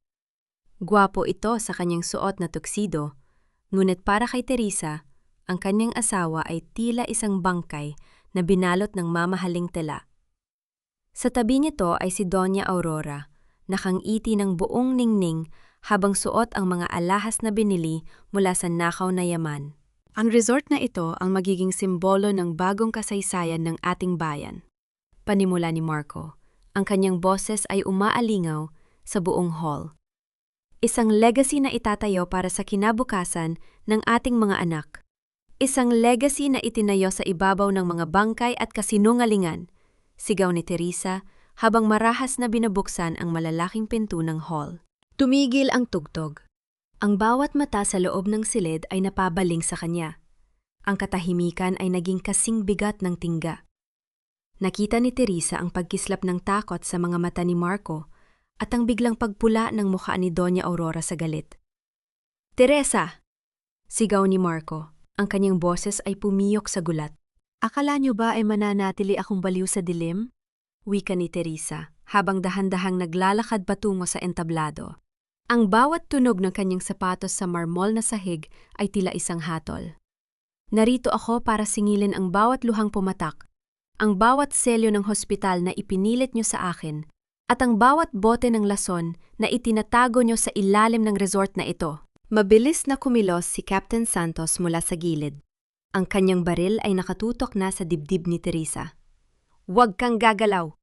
Gwapo ito sa kanyang suot na tuxedo, ngunit para kay Teresa, ang kanyang asawa ay tila isang bangkay na binalot ng mamahaling tela. Sa tabi nito ay si Doña Aurora, nakangiti ng buong ningning habang suot ang mga alahas na binili mula sa nakaw na yaman. Ang resort na ito ang magiging simbolo ng bagong kasaysayan ng ating bayan. Panimula ni Marco, ang kanyang boses ay umaalingaw sa buong hall. Isang legacy na itatayo para sa kinabukasan ng ating mga anak. Isang legacy na itinayo sa ibabaw ng mga bangkay at kasinungalingan, sigaw ni Teresa habang marahas na binubuksan ang malalaking pinto ng hall. Tumigil ang tugtog. Ang bawat mata sa loob ng silid ay napabaling sa kanya. Ang katahimikan ay naging kasing bigat ng tingga. Nakita ni Teresa ang pagkislap ng takot sa mga mata ni Marco at ang biglang pagpula ng mukha ni Doña Aurora sa galit. "Teresa!" Sigaw ni Marco. Ang kanyang boses ay pumiyok sa gulat. "Akala niyo ba ay mananatili akong baliw sa dilim?" Wika ni Teresa habang dahan-dahang naglalakad patungo sa entablado. Ang bawat tunog ng kanyang sapatos sa marmol na sahig ay tila isang hatol. "Narito ako para singilin ang bawat luhang pumatak, ang bawat selyo ng hospital na ipinilit niyo sa akin, at ang bawat bote ng lason na itinatago niyo sa ilalim ng resort na ito." Mabilis na kumilos si Captain Santos mula sa gilid. Ang kanyang baril ay nakatutok na sa dibdib ni Teresa. "Huwag kang gagalaw.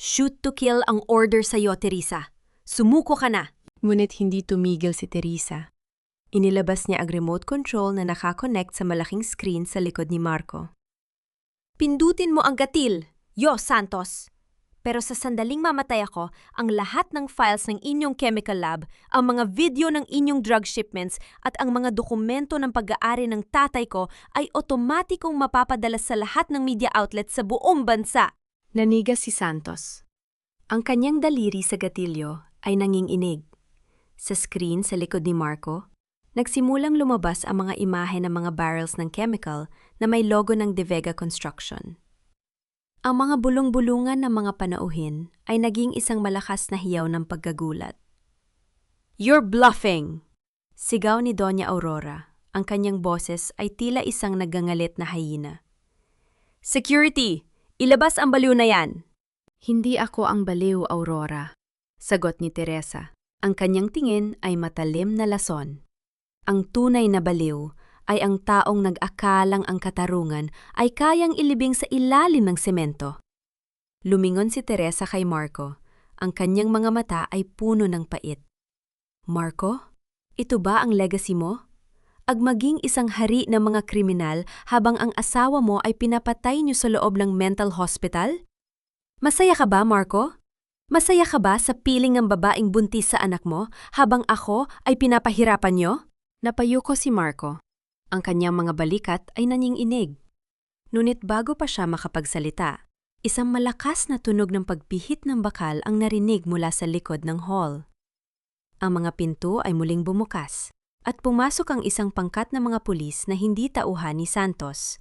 Shoot to kill ang order sa iyo, Teresa. Sumuko ka na." Ngunit hindi tumigil si Teresa. Inilabas niya ang remote control na nakakonect sa malaking screen sa likod ni Marco. Pindutin mo ang gatil, Yo Santos. Pero sa sandaling mamatay ako, ang lahat ng files ng inyong chemical lab, ang mga video ng inyong drug shipments at ang mga dokumento ng pag-aari ng tatay ko ay otomatikong mapapadala sa lahat ng media outlets sa buong bansa. Nanigas si Santos. Ang kanyang daliri sa gatilyo ay nanginginig. Sa screen sa likod ni Marco, nagsimulang lumabas ang mga imahe ng mga barrels ng chemical na may logo ng De Vega Construction. Ang mga bulong-bulungan ng mga panauhin ay naging isang malakas na hiyaw ng pagkagulat. "You're bluffing!" Sigaw ni Doña Aurora. Ang kanyang boses ay tila isang nagangalit na hyena. "Security! Ilabas ang baliw na yan!" "Hindi ako ang baliw, Aurora," sagot ni Teresa. Ang kanyang tingin ay matalim na lason. Ang tunay na baliw ay ang taong nag-akalang ang katarungan ay kayang ilibing sa ilalim ng semento. Lumingon si Teresa kay Marco. Ang kanyang mga mata ay puno ng pait. "Marco, ito ba ang legacy mo? Maging isang hari ng mga kriminal habang ang asawa mo ay pinapatay niyo sa loob ng mental hospital? Masaya ka ba, Marco? Masaya ka ba sa piling ng babaeng buntis sa anak mo habang ako ay pinapahirapan niyo?" Napayuko si Marco. Ang kanyang mga balikat ay nanginginig. Ngunit bago pa siya makapagsalita, isang malakas na tunog ng pagpihit ng bakal ang narinig mula sa likod ng hall. Ang mga pinto ay muling bumukas at pumasok ang isang pangkat na mga pulis na hindi tauhan ni Santos,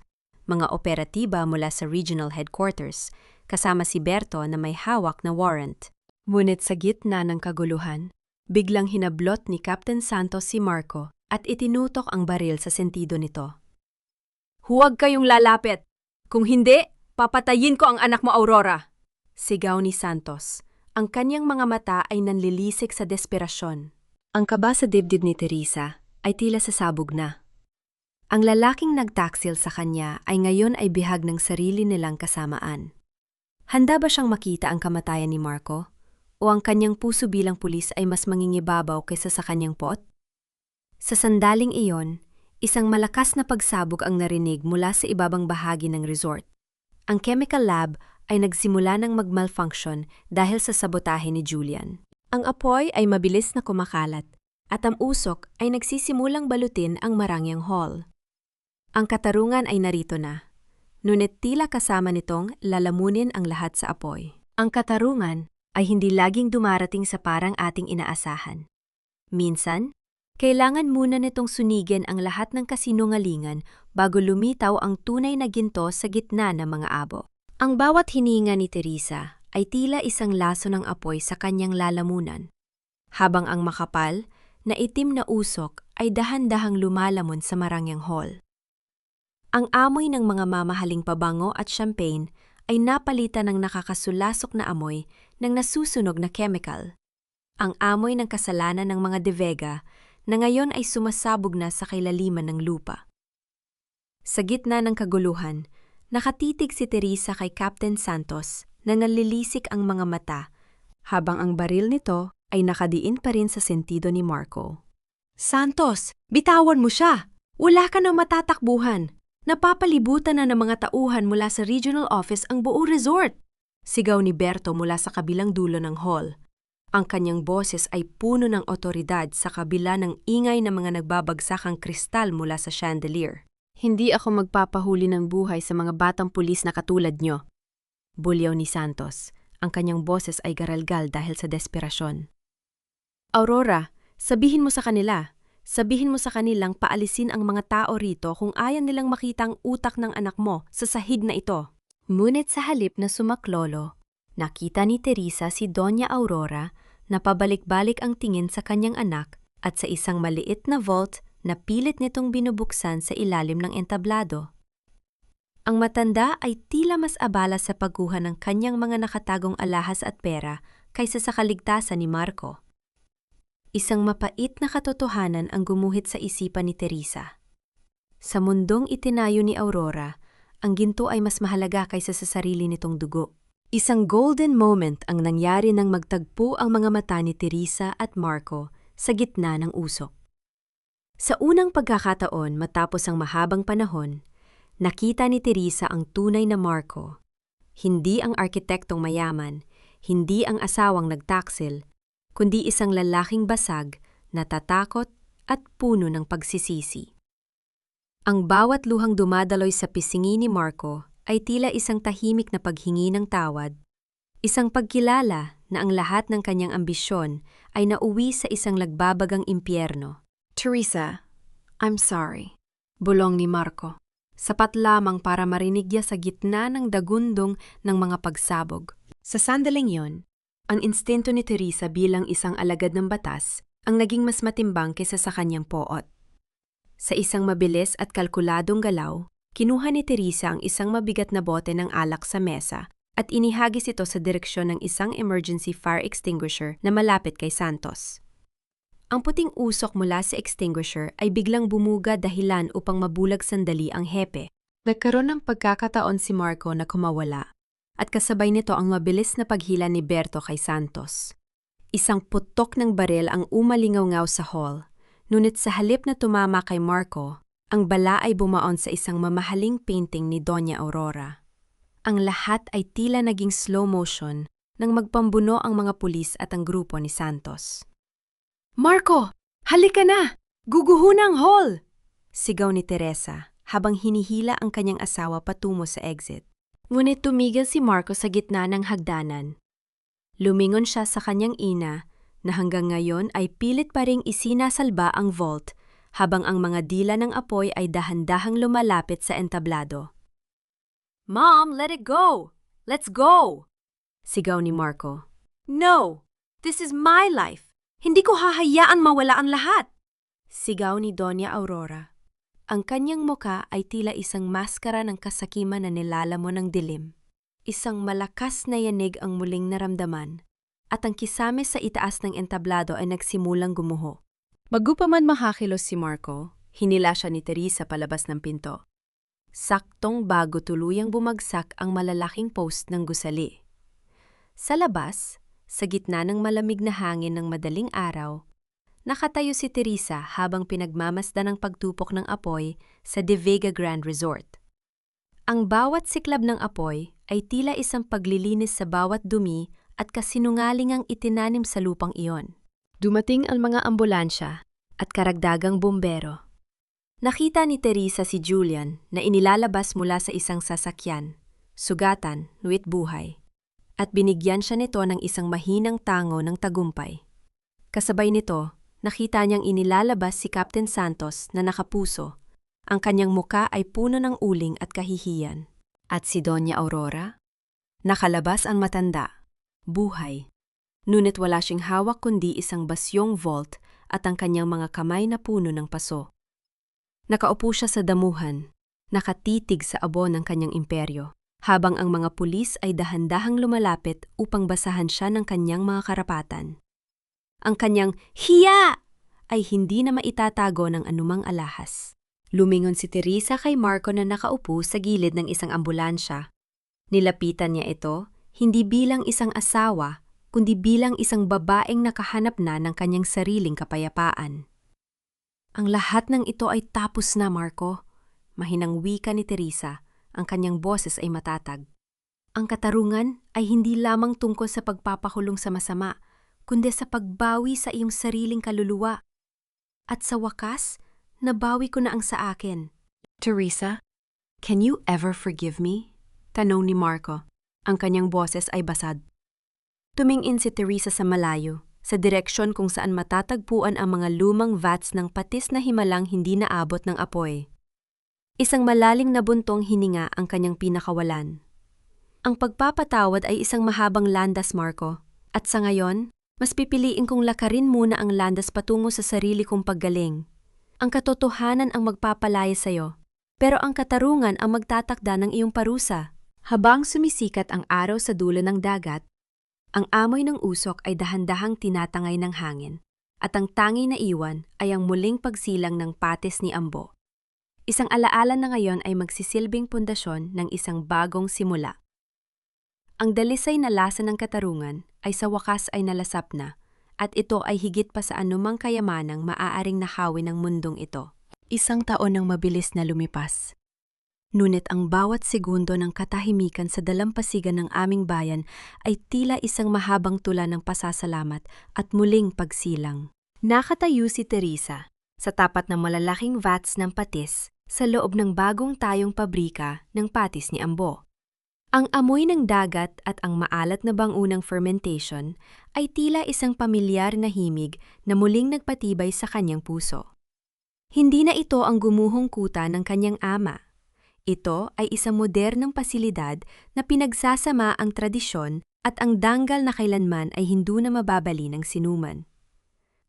mga operatiba mula sa regional headquarters, kasama si Berto na may hawak na warrant. Ngunit sa gitna ng kaguluhan, biglang hinablot ni Captain Santos si Marco at itinutok ang baril sa sentido nito. "Huwag kayong lalapit! Kung hindi, papatayin ko ang anak mo, Aurora!" Sigaw ni Santos. Ang kanyang mga mata ay nanlilisik sa desperasyon. Ang kaba sa dibdib ni Teresa ay tila sasabog na. Ang lalaking nagtaksil sa kanya ay ngayon ay bihag ng sarili nilang kasamaan. Handa ba siyang makita ang kamatayan ni Marco? O ang kanyang puso bilang pulis ay mas mangingibabaw kaysa sa kanyang pot? Sa sandaling iyon, isang malakas na pagsabog ang narinig mula sa ibabang bahagi ng resort. Ang chemical lab ay nagsimula ng mag-malfunction dahil sa sabotahe ni Julian. Ang apoy ay mabilis na kumakalat at ang usok ay nagsisimulang balutin ang marangyang hall. Ang katarungan ay narito na, ngunit tila kasama nitong lalamunin ang lahat sa apoy. Ang katarungan ay hindi laging dumarating sa parang ating inaasahan. Minsan, kailangan muna nitong sunigin ang lahat ng kasinungalingan bago lumitaw ang tunay na ginto sa gitna ng mga abo. Ang bawat hininga ni Teresa ay tila isang laso ng apoy sa kanyang lalamunan, habang ang makapal na itim na usok ay dahan-dahang lumalamon sa marangyang hall. Ang amoy ng mga mamahaling pabango at champagne ay napalitan ng nakakasulasok na amoy ng nasusunog na chemical. ang amoy ng kasalanan ng mga De Vega na ngayon ay sumasabog na sa kailaliman ng lupa. Sa gitna ng kaguluhan, nakatitig si Teresa kay Captain Santos na nalilisik ang mga mata habang ang baril nito ay nakadiin pa rin sa sentido ni Marco. Santos, bitawan mo siya! Wala ka na matatakbuhan! Napapalibutan na ng mga tauhan mula sa regional office ang buong resort! Sigaw ni Berto mula sa kabilang dulo ng hall. Ang kanyang boses ay puno ng otoridad sa kabila ng ingay ng mga nagbabagsakang kristal mula sa chandelier. Hindi ako magpapahuli ng buhay sa mga batang pulis na katulad nyo. Bulyaw ni Santos. Ang kanyang boses ay garalgal dahil sa desperasyon. Aurora, sabihin mo sa kanila. Sabihin mo sa kanilang paalisin ang mga tao rito kung ayaw nilang makita ang utak ng anak mo sa sahig na ito. Ngunit sa halip na sumaklolo, nakita ni Teresa si Doña Aurora na pabalik-balik ang tingin sa kanyang anak at sa isang maliit na vault na pilit nitong binubuksan sa ilalim ng entablado. Ang matanda ay tila mas abala sa pagkuha ng kanyang mga nakatagong alahas at pera kaysa sa kaligtasan ni Marco. Isang mapait na katotohanan ang gumuhit sa isipan ni Teresa. Sa mundong itinayo ni Aurora, ang ginto ay mas mahalaga kaysa sa sarili nitong dugo. Isang golden moment ang nangyari nang magtagpo ang mga mata ni Teresa at Marco sa gitna ng usok. Sa unang pagkakataon matapos ang mahabang panahon, nakita ni Teresa ang tunay na Marco. Hindi ang arkitektong mayaman, hindi ang asawang nagtaksil, kundi isang lalaking basag, natatakot at puno ng pagsisisi. Ang bawat luhang dumadaloy sa pisingi ni Marco ay tila isang tahimik na paghingi ng tawad, isang pagkilala na ang lahat ng kanyang ambisyon ay nauwi sa isang lagbabagang impyerno. Teresa, I'm sorry, bulong ni Marco. Sapat lamang para marinig niya sa gitna ng dagundong ng mga pagsabog. Sa sandaling yon, ang instinto ni Teresa bilang isang alagad ng batas ang naging mas matimbang kaysa sa kanyang poot. Sa isang mabilis at kalkuladong galaw, kinuha ni Teresa ang isang mabigat na bote ng alak sa mesa at inihagis ito sa direksyon ng isang emergency fire extinguisher na malapit kay Santos. Ang puting usok mula sa extinguisher ay biglang bumuga dahilan upang mabulag sandali ang hepe. Nagkaroon ng pagkakataon si Marco na kumawala at kasabay nito ang mabilis na paghila ni Berto kay Santos. Isang putok ng baril ang umalingaw-ngaw sa hall, ngunit sa halip na tumama kay Marco, ang bala ay bumaon sa isang mamahaling painting ni Doña Aurora. Ang lahat ay tila naging slow motion nang magpambuno ang mga pulis at ang grupo ni Santos. Marco, halika na! Guguho na ang hall! Sigaw ni Teresa habang hinihila ang kanyang asawa patungo sa exit. Ngunit tumigil si Marco sa gitna ng hagdanan. Lumingon siya sa kanyang ina na hanggang ngayon ay pilit pa ring isinasalba ang vault habang ang mga dila ng apoy ay dahan-dahang lumalapit sa entablado. Mom, let it go! Let's go! Sigaw ni Marco. No! This is my life! Hindi ko hahayaan mawala ang lahat! Sigaw ni Doña Aurora. Ang kanyang muka ay tila isang maskara ng kasakiman na nilalamon ng dilim. Isang malakas na yanig ang muling naramdaman, at ang kisame sa itaas ng entablado ay nagsimulang gumuho. Bago pa man makakilos si Marco, hinila siya ni Teresa palabas ng pinto. Saktong bago tuluyang bumagsak ang malalaking post ng gusali. Sa labas, sa gitna ng malamig na hangin ng madaling araw, nakatayo si Teresa habang pinagmamasdan ng pagtupok ng apoy sa De Vega Grand Resort. Ang bawat siklab ng apoy ay tila isang paglilinis sa bawat dumi at kasinungalingang itinanim sa lupang iyon. Dumating ang mga ambulansya at karagdagang bumbero. Nakita ni Teresa si Julian na inilalabas mula sa isang sasakyan, sugatan, nuwit buhay, at binigyan siya nito ng isang mahinang tango ng tagumpay. Kasabay nito, nakita niyang inilalabas si Captain Santos na nakapuso. Ang kanyang muka ay puno ng uling at kahihiyan. At si Doña Aurora? Nakalabas ang matanda, buhay. Ngunit wala siyang hawak kundi isang basyong vault at ang kanyang mga kamay na puno ng paso. Nakaupo siya sa damuhan, nakatitig sa abo ng kanyang imperyo, habang ang mga pulis ay dahan-dahang lumalapit upang basahan siya ng kanyang mga karapatan. Ang kanyang hiya ay hindi na maitatago ng anumang alahas. Lumingon si Teresa kay Marco na nakaupo sa gilid ng isang ambulansya. Nilapitan niya ito, hindi bilang isang asawa, kundi bilang isang babaeng nakahanap na ng kanyang sariling kapayapaan. Ang lahat ng ito ay tapos na, Marco. Mahinang wika ni Teresa, ang kanyang boses ay matatag. Ang katarungan ay hindi lamang tungkol sa pagpapakulong sa masama, kundi sa pagbawi sa iyong sariling kaluluwa. At sa wakas, nabawi ko na ang sa akin. Teresa, can you ever forgive me? Tanong ni Marco. Ang kanyang boses ay basad. Tumingin si Teresa sa malayo, sa direksyon kung saan matatagpuan ang mga lumang vats ng patis na himalang hindi naabot ng apoy. Isang malalim na buntong hininga ang kanyang pinakawalan. Ang pagpapatawad ay isang mahabang landas, Marco. At sa ngayon, mas pipiliin kong lakarin muna ang landas patungo sa sarili kong paggaling. Ang katotohanan ang magpapalaya sa'yo, pero ang katarungan ang magtatakda ng iyong parusa. Habang sumisikat ang araw sa dulo ng dagat, ang amoy ng usok ay dahan-dahang tinatangay ng hangin, at ang tangi na iwan ay ang muling pagsilang ng patis ni Ambo. Isang alaala na ngayon ay magsisilbing pundasyon ng isang bagong simula. Ang dalisay na lasa ng katarungan ay sa wakas ay nalasap na, at ito ay higit pa sa anumang kayamanang maaaring nakawin ng mundong ito. Isang taon ang mabilis na lumipas. Ngunit ang bawat segundo ng katahimikan sa dalampasigan ng aming bayan ay tila isang mahabang tula ng pasasalamat at muling pagsilang. Nakatayo si Teresa sa tapat ng malalaking vats ng patis sa loob ng bagong tayong pabrika ng patis ni Ambo. Ang amoy ng dagat at ang maalat na bangunang fermentation ay tila isang pamilyar na himig na muling nagpatibay sa kanyang puso. Hindi na ito ang gumuhong kuta ng kanyang ama. Ito ay isang modernong pasilidad na pinagsasama ang tradisyon at ang danggal na kailanman ay hindi na mababali ng sinuman.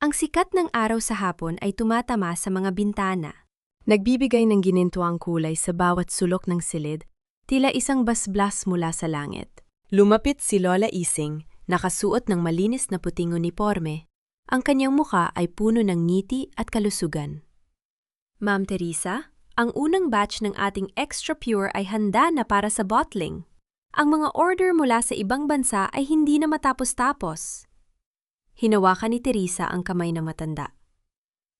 Ang sikat ng araw sa hapon ay tumatama sa mga bintana. Nagbibigay ng ginintuang kulay sa bawat sulok ng silid, tila isang basblas mula sa langit. Lumapit si Lola Ising, nakasuot ng malinis na puting uniporme. Ang kanyang muka ay puno ng ngiti at kalusugan. Ma'am Teresa, ang unang batch ng ating extra pure ay handa na para sa bottling. Ang mga order mula sa ibang bansa ay hindi na matapos-tapos. Hinawakan ni Teresa ang kamay ng matanda.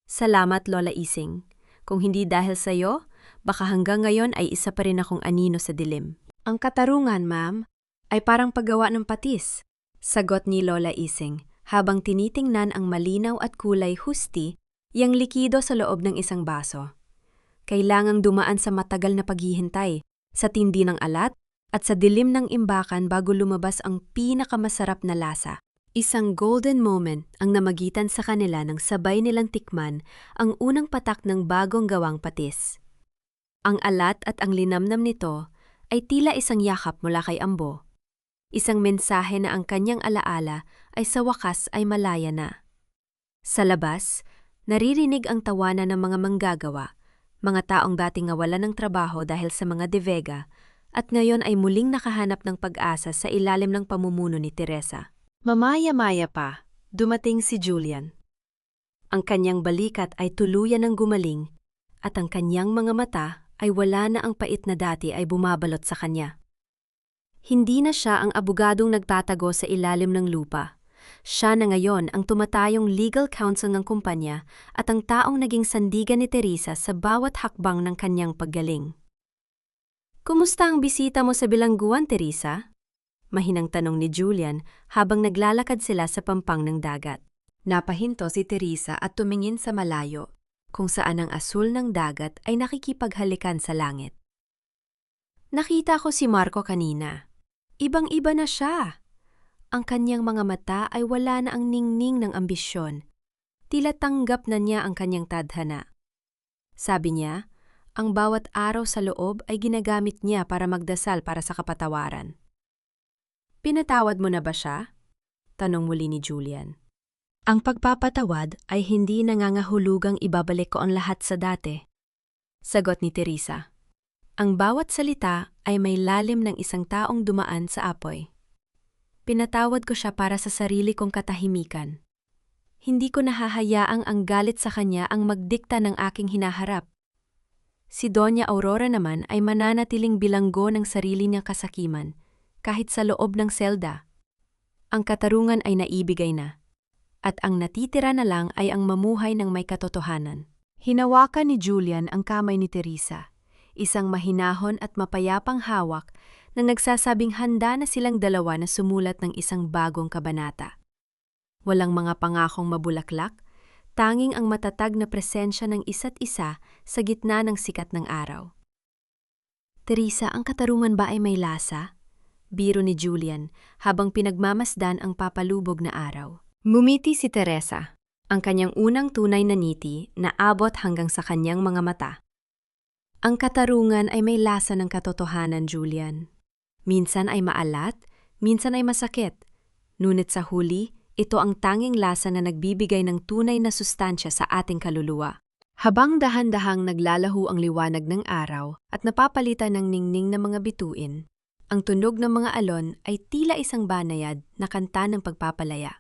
Salamat, Lola Ising. Kung hindi dahil sa iyo, baka hanggang ngayon ay isa pa rin akong anino sa dilim. Ang katarungan, ma'am, ay parang paggawa ng patis, sagot ni Lola Ising habang tinitingnan ang malinaw at kulay husti yang likido sa loob ng isang baso. Kailangang dumaan sa matagal na paghihintay, sa tindi ng alat at sa dilim ng imbakan bago lumabas ang pinakamasarap na lasa. Isang golden moment ang namagitan sa kanila nang sabay nilang tikman ang unang patak ng bagong gawang patis. Ang alat at ang linamnam nito ay tila isang yakap mula kay Ambo. Isang mensahe na ang kanyang alaala ay sa wakas ay malaya na. Sa labas, naririnig ang tawanan ng mga manggagawa, mga taong dating nawalan ng trabaho dahil sa mga devega at ngayon ay muling nakahanap ng pag-asa sa ilalim ng pamumuno ni Teresa. Mamaya-maya pa, dumating si Julian. Ang kanyang balikat ay tuluyan ng gumaling at ang kanyang mga mata ay wala na ang pait na dati ay bumabalot sa kanya. Hindi na siya ang abogadong nagtatago sa ilalim ng lupa. Siya na ngayon ang tumatayong legal counsel ng kumpanya at ang taong naging sandigan ni Teresa sa bawat hakbang ng kanyang paggaling. Kumusta ang bisita mo sa bilangguan, Teresa? Mahinang tanong ni Julian habang naglalakad sila sa pampang ng dagat. Napahinto si Teresa at tumingin sa malayo, kung saan ang asul ng dagat ay nakikipaghalikan sa langit. Nakita ko si Marco kanina. Ibang-iba na siya. Ang kanyang mga mata ay wala na ang ningning ng ambisyon. Tila tanggap na niya ang kanyang tadhana. Sabi niya, ang bawat araw sa loob ay ginagamit niya para magdasal para sa kapatawaran. Pinatawad mo na ba siya? Tanong muli ni Julian. Ang pagpapatawad ay hindi nangangahulugang ibabalik ko ang lahat sa dati. Sagot ni Teresa. Ang bawat salita ay may lalim ng isang taong dumaan sa apoy. Pinatawad ko siya para sa sarili kong katahimikan. hindi ko nahahayaang ang galit sa kanya ang magdikta ng aking hinaharap. Si Doña Aurora naman ay mananatiling bilanggo ng sarili niyang kasakiman, kahit sa loob ng selda. Ang katarungan ay naibigay na, at ang natitira na lang ay ang mamuhay ng may katotohanan. Hinawakan ni Julian ang kamay ni Teresa, isang mahinahon at mapayapang hawak na nagsasabing handa na silang dalawa na sumulat ng isang bagong kabanata. Walang mga pangakong mabulaklak, tanging ang matatag na presensya ng isa't isa sa gitna ng sikat ng araw. Teresa, ang katarungan ba ay may lasa? Biro ni Julian habang pinagmamasdan ang papalubog na araw. Ngumiti si Teresa, ang kanyang unang tunay na ngiti na abot hanggang sa kanyang mga mata. Ang katarungan ay may lasa ng katotohanan, Julian. Minsan ay maalat, minsan ay masakit. Ngunit sa huli, ito ang tanging lasa na nagbibigay ng tunay na sustansya sa ating kaluluwa. Habang dahan-dahang naglalaho ang liwanag ng araw at napapalitan ng ningning na mga bituin, ang tunog ng mga alon ay tila isang banayad na kanta ng pagpapalaya.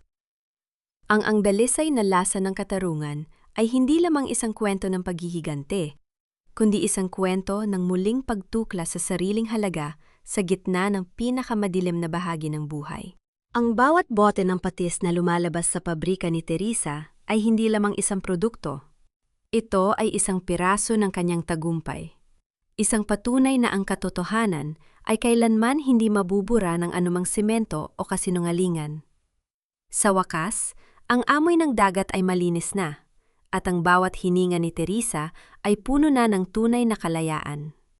Ang dalisay na lasa ng katarungan ay hindi lamang isang kwento ng paghihigante, kundi isang kwento ng muling pagtukla sa sariling halaga sa gitna ng pinakamadilim na bahagi ng buhay. Ang bawat bote ng patis na lumalabas sa pabrika ni Teresa ay hindi lamang isang produkto. Ito ay isang piraso ng kanyang tagumpay. Isang patunay na ang katotohanan ay kailanman hindi mabubura ng anumang semento o kasinungalingan. Sa wakas, ang amoy ng dagat ay malinis na, at ang bawat hininga ni Teresa ay puno na ng tunay na kalayaan.